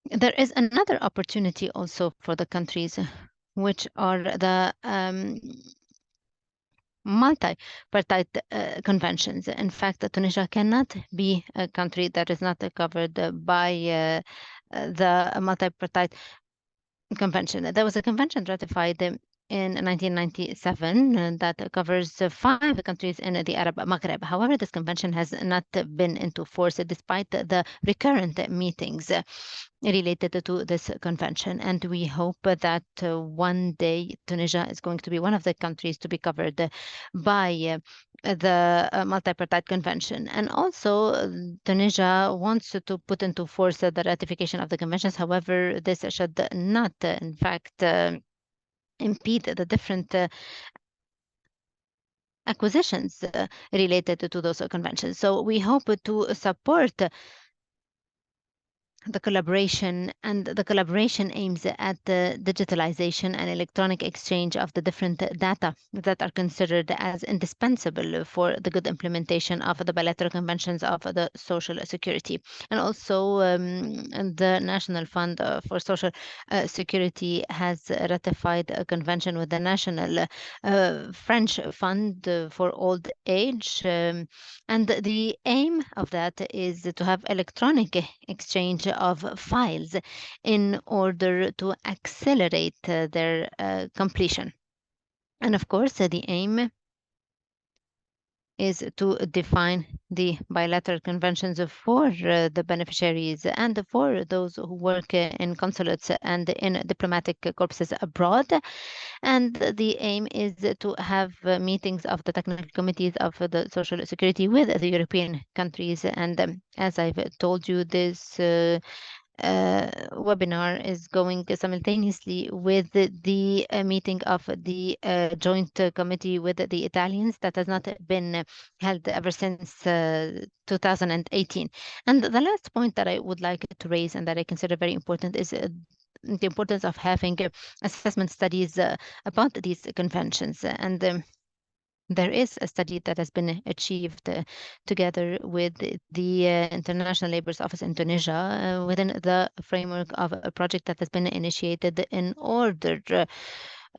There is another opportunity also for the countries, which are the multi-partite conventions. In fact, Tunisia cannot be a country that is not covered by the multi-partite convention. There was a convention ratified in 1997 that covers 5 countries in the Arab Maghreb. However, this convention has not been into force despite the recurrent meetings related to this convention. And we hope that one day Tunisia is going to be one of the countries to be covered by the multi-partite convention. And also Tunisia wants to put into force the ratification of the conventions. However, this should not, in fact, impede the different acquisitions related to those conventions. So we hope to support the collaboration, and the collaboration aims at the digitalization and electronic exchange of the different data that are considered as indispensable for the good implementation of the bilateral conventions of the social security. And also the National Fund for Social Security has ratified a convention with the National French Fund for Old Age, and the aim of that is to have electronic exchange of files in order to accelerate their completion. And of course, the aim is to define the bilateral conventions for the beneficiaries and for those who work in consulates and in diplomatic corpses abroad. And the aim is to have meetings of the technical committees of the Social Security with the European countries. And as I've told you, this webinar is going simultaneously with the meeting of the joint committee with the Italians that has not been held ever since 2018. And the last point that I would like to raise and that I consider very important is the importance of having assessment studies about these conventions. And there is a study that has been achieved together with the International Labour's Office in Tunisia within the framework of a project that has been initiated in order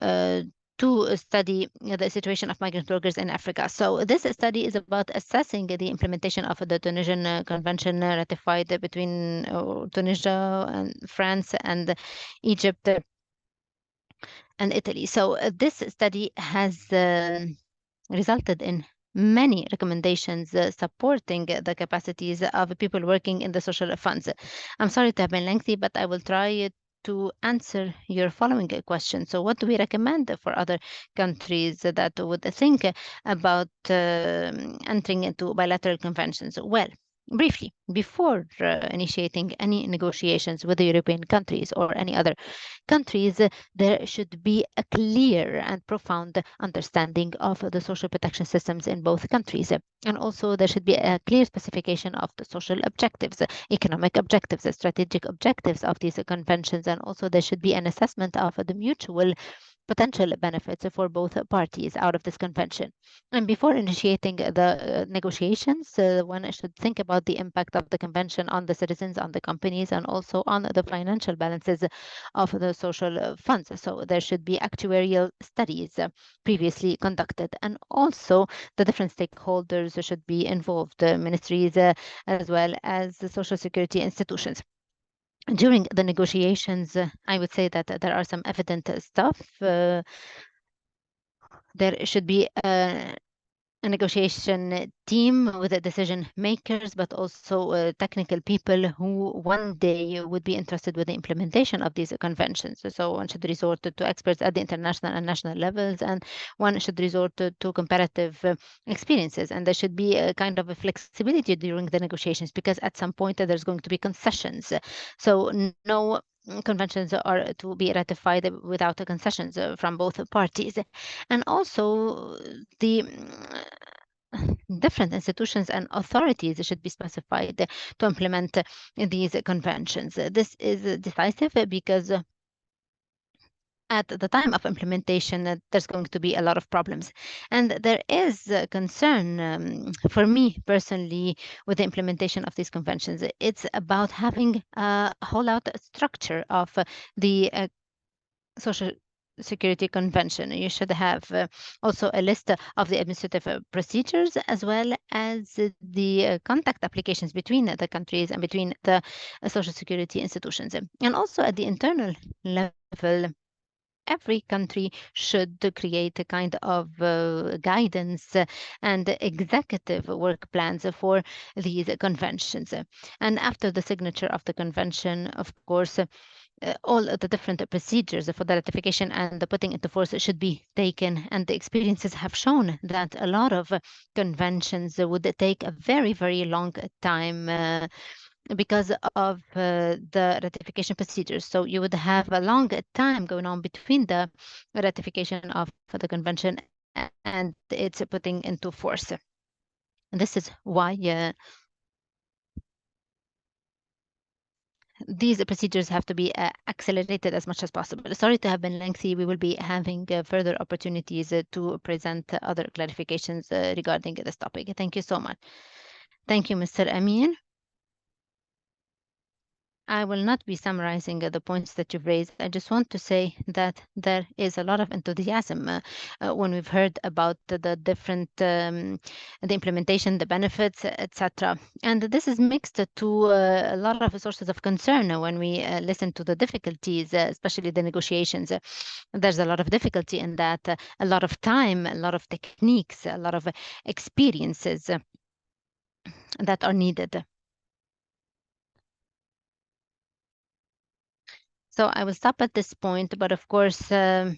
to study the situation of migrant workers in Africa. So this study is about assessing the implementation of the Tunisian Convention ratified between Tunisia and France and Egypt and Italy. So this study has resulted in many recommendations supporting the capacities of people working in the social funds. I'm sorry to have been lengthy, but I will try to answer your following question. So what do we recommend for other countries that would think about entering into bilateral conventions? Well, briefly, before initiating any negotiations with the European countries or any other countries, there should be a clear and profound understanding of the social protection systems in both countries. And also there should be a clear specification of the social objectives, economic objectives, strategic objectives of these conventions. And also there should be an assessment of the mutual potential benefits for both parties out of this convention. And before initiating the negotiations, one should think about the impact of the convention on the citizens, on the companies, and also on the financial balances of the social funds. So there should be actuarial studies previously conducted, and also the different stakeholders should be involved, ministries as well as the social security institutions. During the negotiations, I would say that there are some evident stuff. There should be a negotiation team with the decision makers, but also technical people who one day would be interested with the implementation of these conventions. So one should resort to experts at the international and national levels, and one should resort to comparative experiences. And there should be a kind of a flexibility during the negotiations, because at some point there's going to be concessions. So no conventions are to be ratified without concessions from both parties. And also the different institutions and authorities should be specified to implement these conventions. This is decisive because at the time of implementation, there's going to be a lot of problems. And there is a concern for me personally with the implementation of these conventions. It's about having a whole out structure of the social security convention. You should have also a list of the administrative procedures, as well as the contact applications between the countries and between the social security institutions. And also at the internal level, every country should create a kind of guidance and executive work plans for these conventions. And after the signature of the convention, of course, all the different procedures for the ratification and the putting into force should be taken. And the experiences have shown that a lot of conventions would take a very, very long time because of the ratification procedures. So you would have a long time going on between the ratification of the convention and its putting into force. And this is why these procedures have to be accelerated as much as possible. Sorry to have been lengthy. We will be having further opportunities to present other clarifications regarding this topic. Thank you so much. Thank you, Mr. Amine. I will not be summarizing the points that you've raised. I just want to say that there is a lot of enthusiasm when we've heard about the different, the implementation, the benefits, etc. And this is mixed to a lot of sources of concern when we listen to the difficulties, especially the negotiations. There's a lot of difficulty in that, a lot of time, a lot of techniques, a lot of experiences that are needed. So I will stop at this point, but of course, this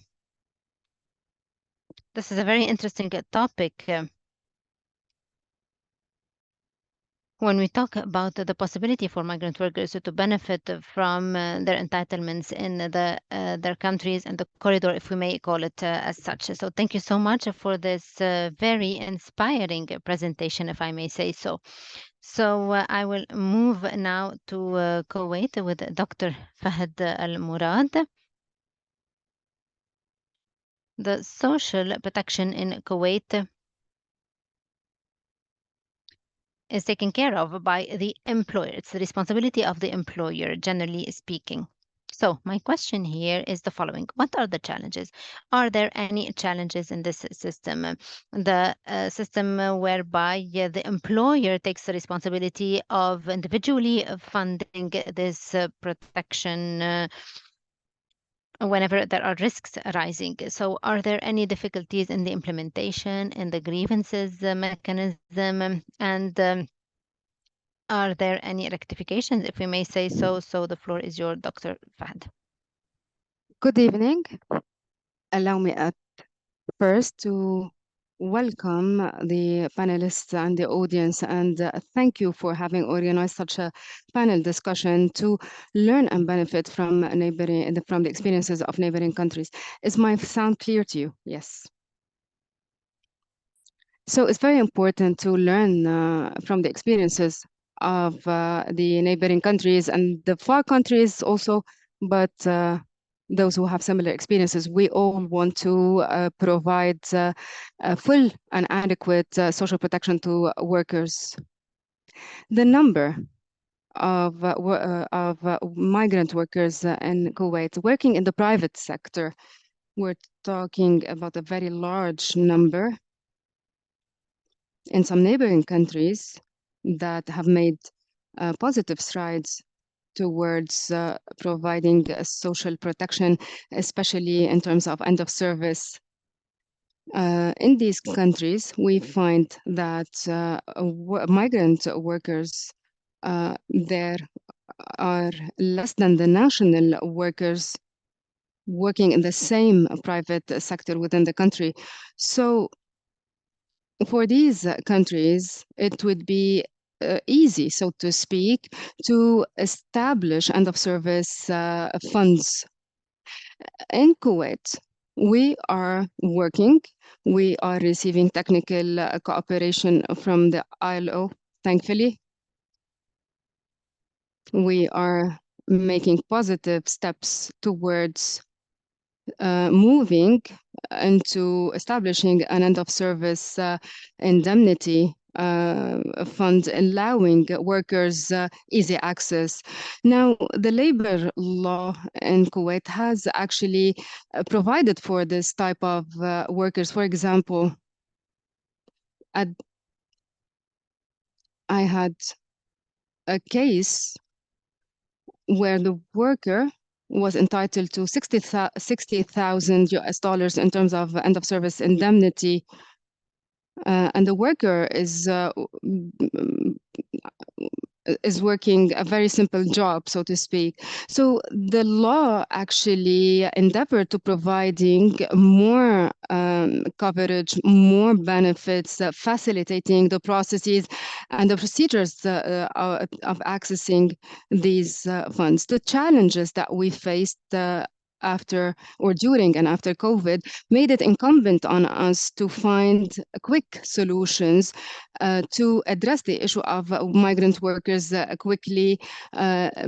is a very interesting topic. When we talk about the possibility for migrant workers to benefit from their entitlements in their countries and the corridor, if we may call it as such. So thank you so much for this very inspiring presentation, if I may say so. So I will move now to Kuwait with Dr. Fahad Al-Murad. The social protection in Kuwait is taken care of by the employer. It's the responsibility of the employer, generally speaking. So my question here is the following. What are the challenges? Are there any challenges in this system? The system whereby the employer takes the responsibility of individually funding this protection whenever there are risks arising. So are there any difficulties in the implementation, in the grievances mechanism, and are there any rectifications, if we may say so? So the floor is yours, Dr. Fahad. Good evening. Allow me at first to welcome the panelists and the audience, and thank you for having organized such a panel discussion to learn and benefit from the experiences of neighboring countries. Is my sound clear to you? Yes. So it's very important to learn from the experiences of the neighboring countries and the far countries also, but those who have similar experiences. We all want to provide full and adequate social protection to workers. The number of migrant workers in Kuwait working in the private sector, we're talking about a very large number. In some neighboring countries that have made positive strides towards providing social protection, especially in terms of end of service. In these countries, we find that migrant workers there are less than the national workers working in the same private sector within the country. So for these countries, it would be easy, so to speak, to establish end-of-service funds. In Kuwait, we are working, we are receiving technical cooperation from the ILO, thankfully. We are making positive steps towards moving into establishing an end-of-service indemnity fund, allowing workers easy access. Now, the labor law in Kuwait has actually provided for this type of workers. For example, I had a case where the worker was entitled to $60,000 US in terms of end of service indemnity, and the worker is working a very simple job, so to speak. So the law actually endeavored to providing more coverage, more benefits, facilitating the processes and the procedures of accessing these funds. The challenges that we faced after or during and after COVID made it incumbent on us to find quick solutions to address the issue of migrant workers quickly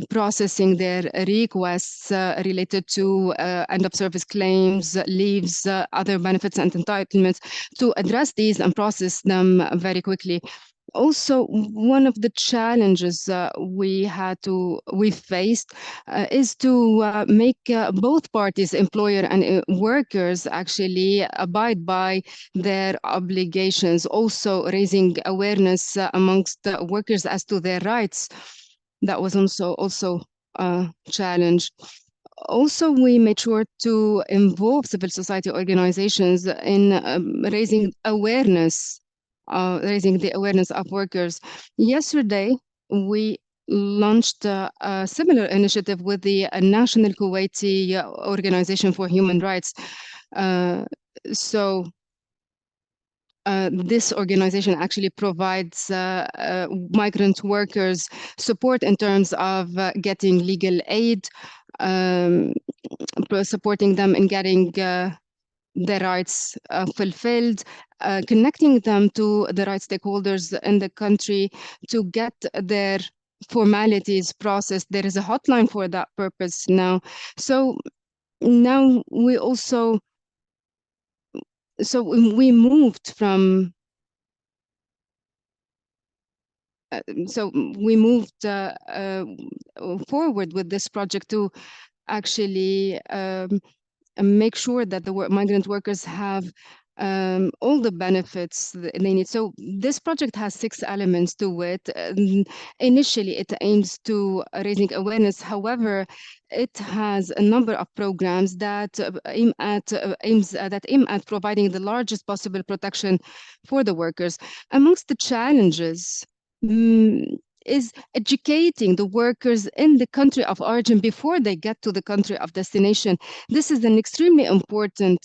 processing their requests related to end-of-service claims, leaves, other benefits and entitlements, to address these and process them very quickly. Also, one of the challenges we faced is to make both parties, employer and workers, actually abide by their obligations. Also, raising awareness amongst the workers as to their rights. That was also a challenge. Also, we made sure to involve civil society organizations in raising the awareness of workers. Yesterday, we launched a similar initiative with the National Kuwaiti Organization for Human Rights. This organization actually provides migrant workers support in terms of getting legal aid, supporting them in getting their rights fulfilled, connecting them to the right stakeholders in the country to get their formalities processed. There is a hotline for that purpose now. So now we also, we moved from, forward with this project to actually make sure that the migrant workers have all the benefits they need. So this project has 6 elements to it. Initially, it aims to raising awareness. However, it has a number of programs that aim at providing the largest possible protection for the workers. Amongst the challenges is educating the workers in the country of origin before they get to the country of destination. This is an extremely important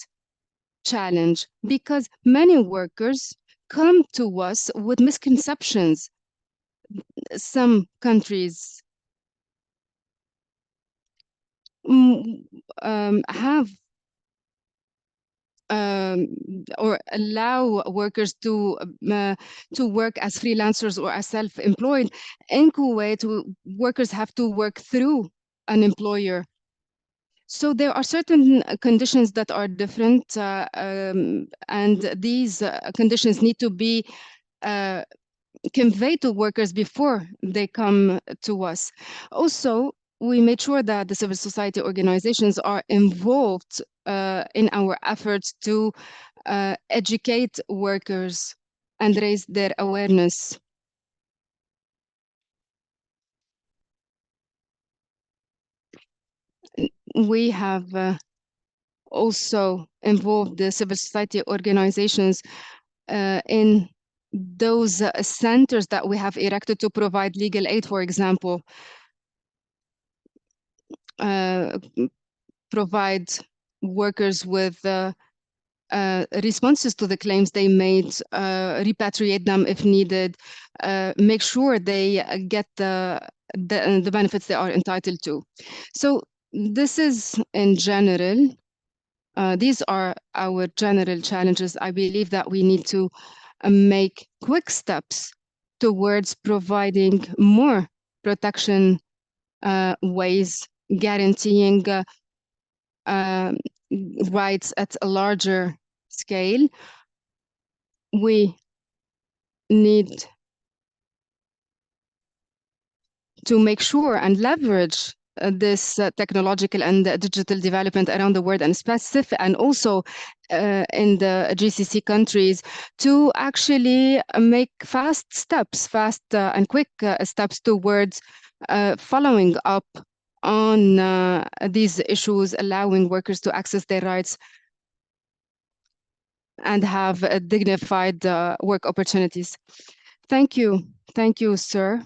challenge because many workers come to us with misconceptions. Some countries have or allow workers to work as freelancers or as self-employed. In Kuwait, workers have to work through an employer. So there are certain conditions that are different, and these conditions need to be conveyed to workers before they come to us. Also, we made sure that the civil society organizations are involved in our efforts to educate workers and raise their awareness. We have also involved the civil society organizations in those centers that we have erected to provide legal aid, for example, provide workers with responses to the claims they made, repatriate them if needed, make sure they get the benefits they are entitled to. So this is in general, these are our general challenges. I believe that we need to make quick steps towards providing more protection ways, guaranteeing rights at a larger scale. We need to make sure and leverage this technological and digital development around the world, and specific, and also in the GCC countries, to actually make fast and quick steps towards following up on these issues, allowing workers to access their rights and have dignified work opportunities. Thank you, sir,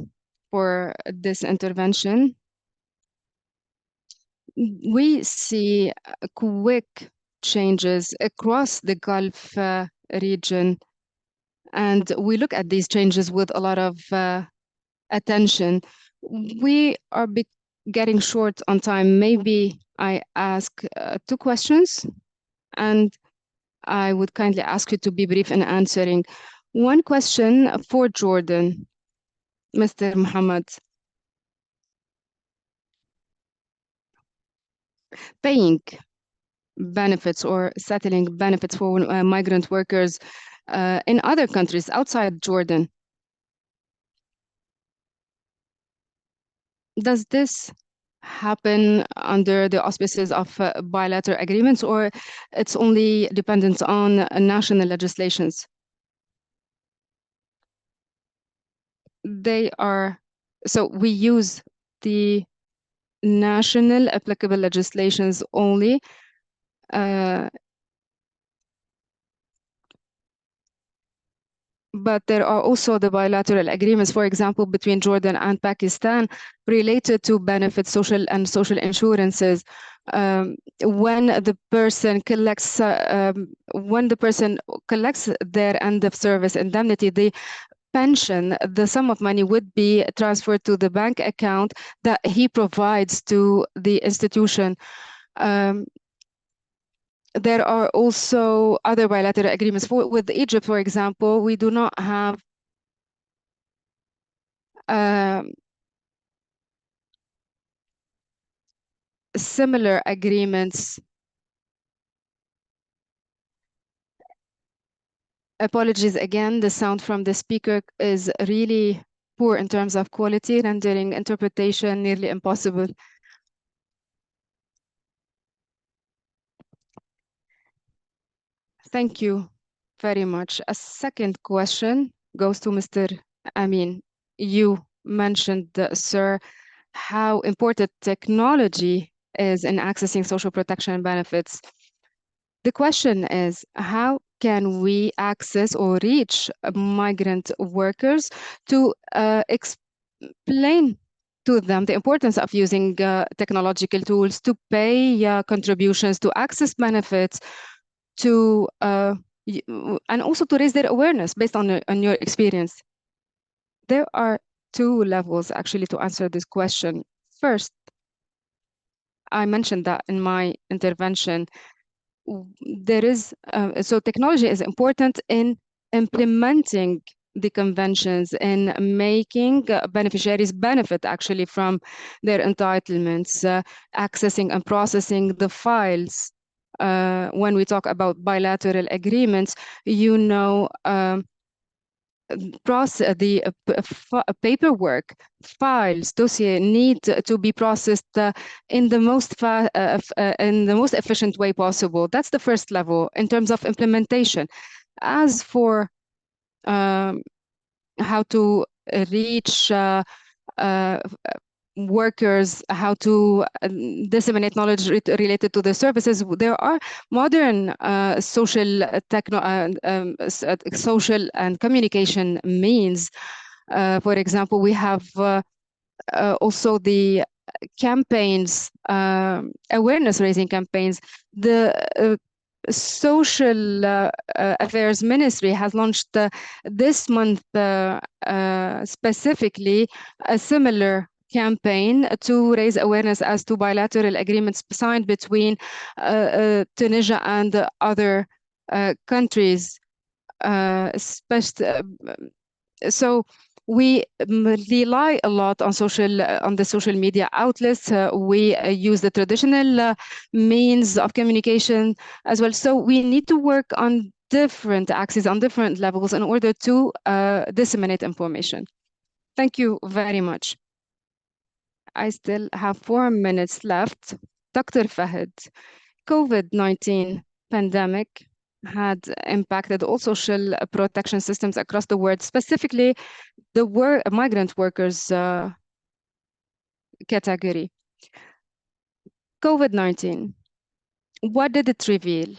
for this intervention. We see quick changes across the Gulf region, and we look at these changes with a lot of attention. We are getting short on time, maybe I ask 2 questions, and I would kindly ask you to be brief in answering. One question for Jordan, Mr. Mohamed. Paying benefits or settling benefits for migrant workers in other countries outside Jordan. Does this happen under the auspices of bilateral agreements, or it's only dependent on national legislations? So we use the national applicable legislations only. But there are also the bilateral agreements, for example, between Jordan and Pakistan related to benefits, social insurances. When the person collects their end of service indemnity, the pension, the sum of money would be transferred to the bank account that he provides to the institution. There are also other bilateral agreements. With Egypt, for example, we do not have similar agreements. Apologies again, the sound from the speaker is really poor in terms of quality, rendering interpretation nearly impossible. Thank you very much. A second question goes to Mr. Amine. You mentioned, sir, how important technology is in accessing social protection benefits. The question is, how can we access or reach migrant workers to explain to them the importance of using technological tools to pay contributions, to access benefits, to and also to raise their awareness based on your experience? There are 2 levels actually to answer this question. First, I mentioned that in my intervention. There is so technology is important in implementing the conventions, in making beneficiaries benefit actually from their entitlements, accessing and processing the files. When we talk about bilateral agreements, you know, the paperwork, files, dossier need to be processed in the most efficient way possible. That's the first level in terms of implementation. As for how to reach workers, how to disseminate knowledge related to the services, there are modern social and communication means. For example, we have also the campaigns, awareness raising campaigns. The Social Affairs Ministry has launched this month specifically a similar campaign to raise awareness as to bilateral agreements signed between Tunisia and other countries. So we rely a lot on the social media outlets. We use the traditional means of communication as well. So we need to work on different axes, on different levels in order to disseminate information. Thank you very much. I still have 4 minutes left. Dr. Fahad, COVID-19 pandemic had impacted all social protection systems across the world, specifically the migrant workers category. COVID-19, what did it reveal?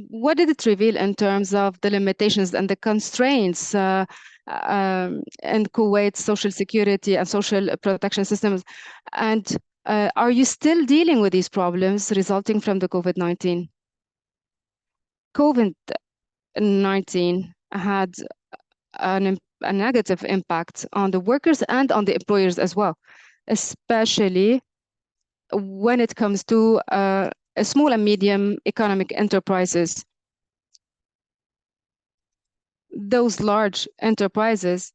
What did it reveal in terms of the limitations and the constraints in Kuwait's social security and social protection systems? And are you still dealing with these problems resulting from the COVID-19? COVID-19 had a negative impact on the workers and on the employers as well, especially when it comes to small and medium economic enterprises. Those large enterprises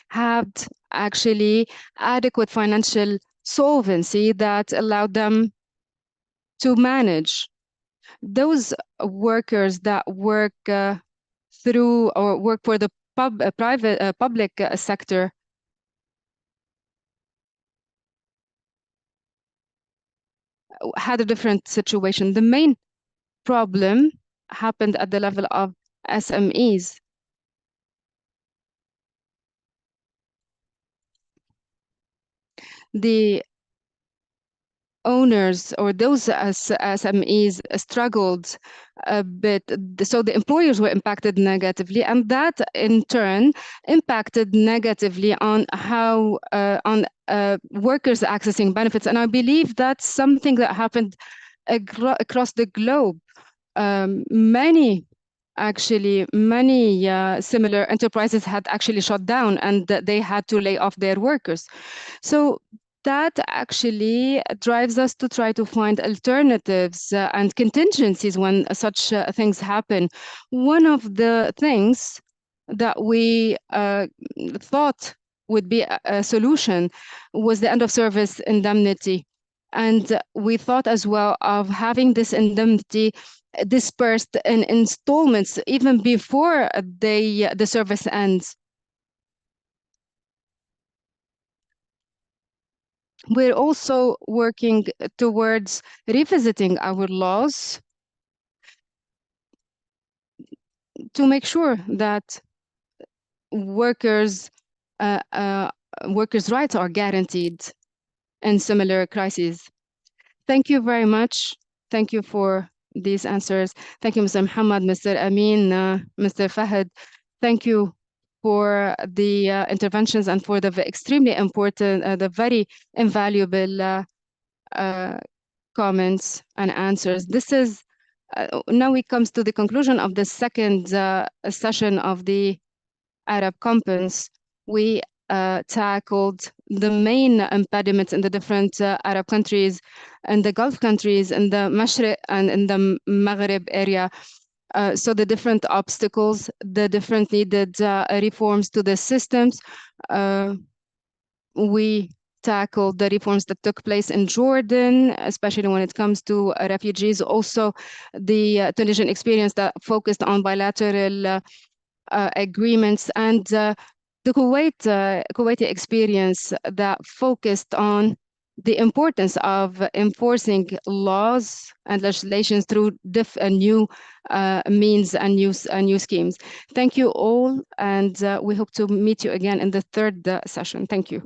had actually adequate financial solvency that allowed them to manage. Those workers that work through or work for the public sector had a different situation. The main problem happened at the level of SMEs. The owners or those SMEs struggled a bit, so the employers were impacted negatively, and that in turn impacted negatively on how workers accessing benefits. And I believe that's something that happened across the globe. Many similar enterprises had actually shut down, and they had to lay off their workers. So that actually drives us to try to find alternatives and contingencies when such things happen. One of the things that we thought would be a solution was the end of service indemnity. And we thought as well of having this indemnity dispersed in installments even before the service ends. We're also working towards revisiting our laws to make sure that workers' rights are guaranteed in similar crises. Thank you very much. Thank you for these answers. Thank you, Mr. Mohamed, Mr. Amine, Mr. Fahad. Thank you for the interventions and for the extremely important, the very invaluable comments and answers. This is now we comes to the conclusion of the second session of the Arab Conference. We tackled the main impediments in the different Arab countries and the Gulf countries and the Mashriq and in the Maghreb area. So the different obstacles, the different needed reforms to the systems. We tackled the reforms that took place in Jordan, especially when it comes to refugees. Also, the Tunisian experience that focused on bilateral agreements, and the Kuwaiti experience that focused on the importance of enforcing laws and legislations through new means and new schemes. Thank you all, and we hope to meet you again in the third session. Thank you.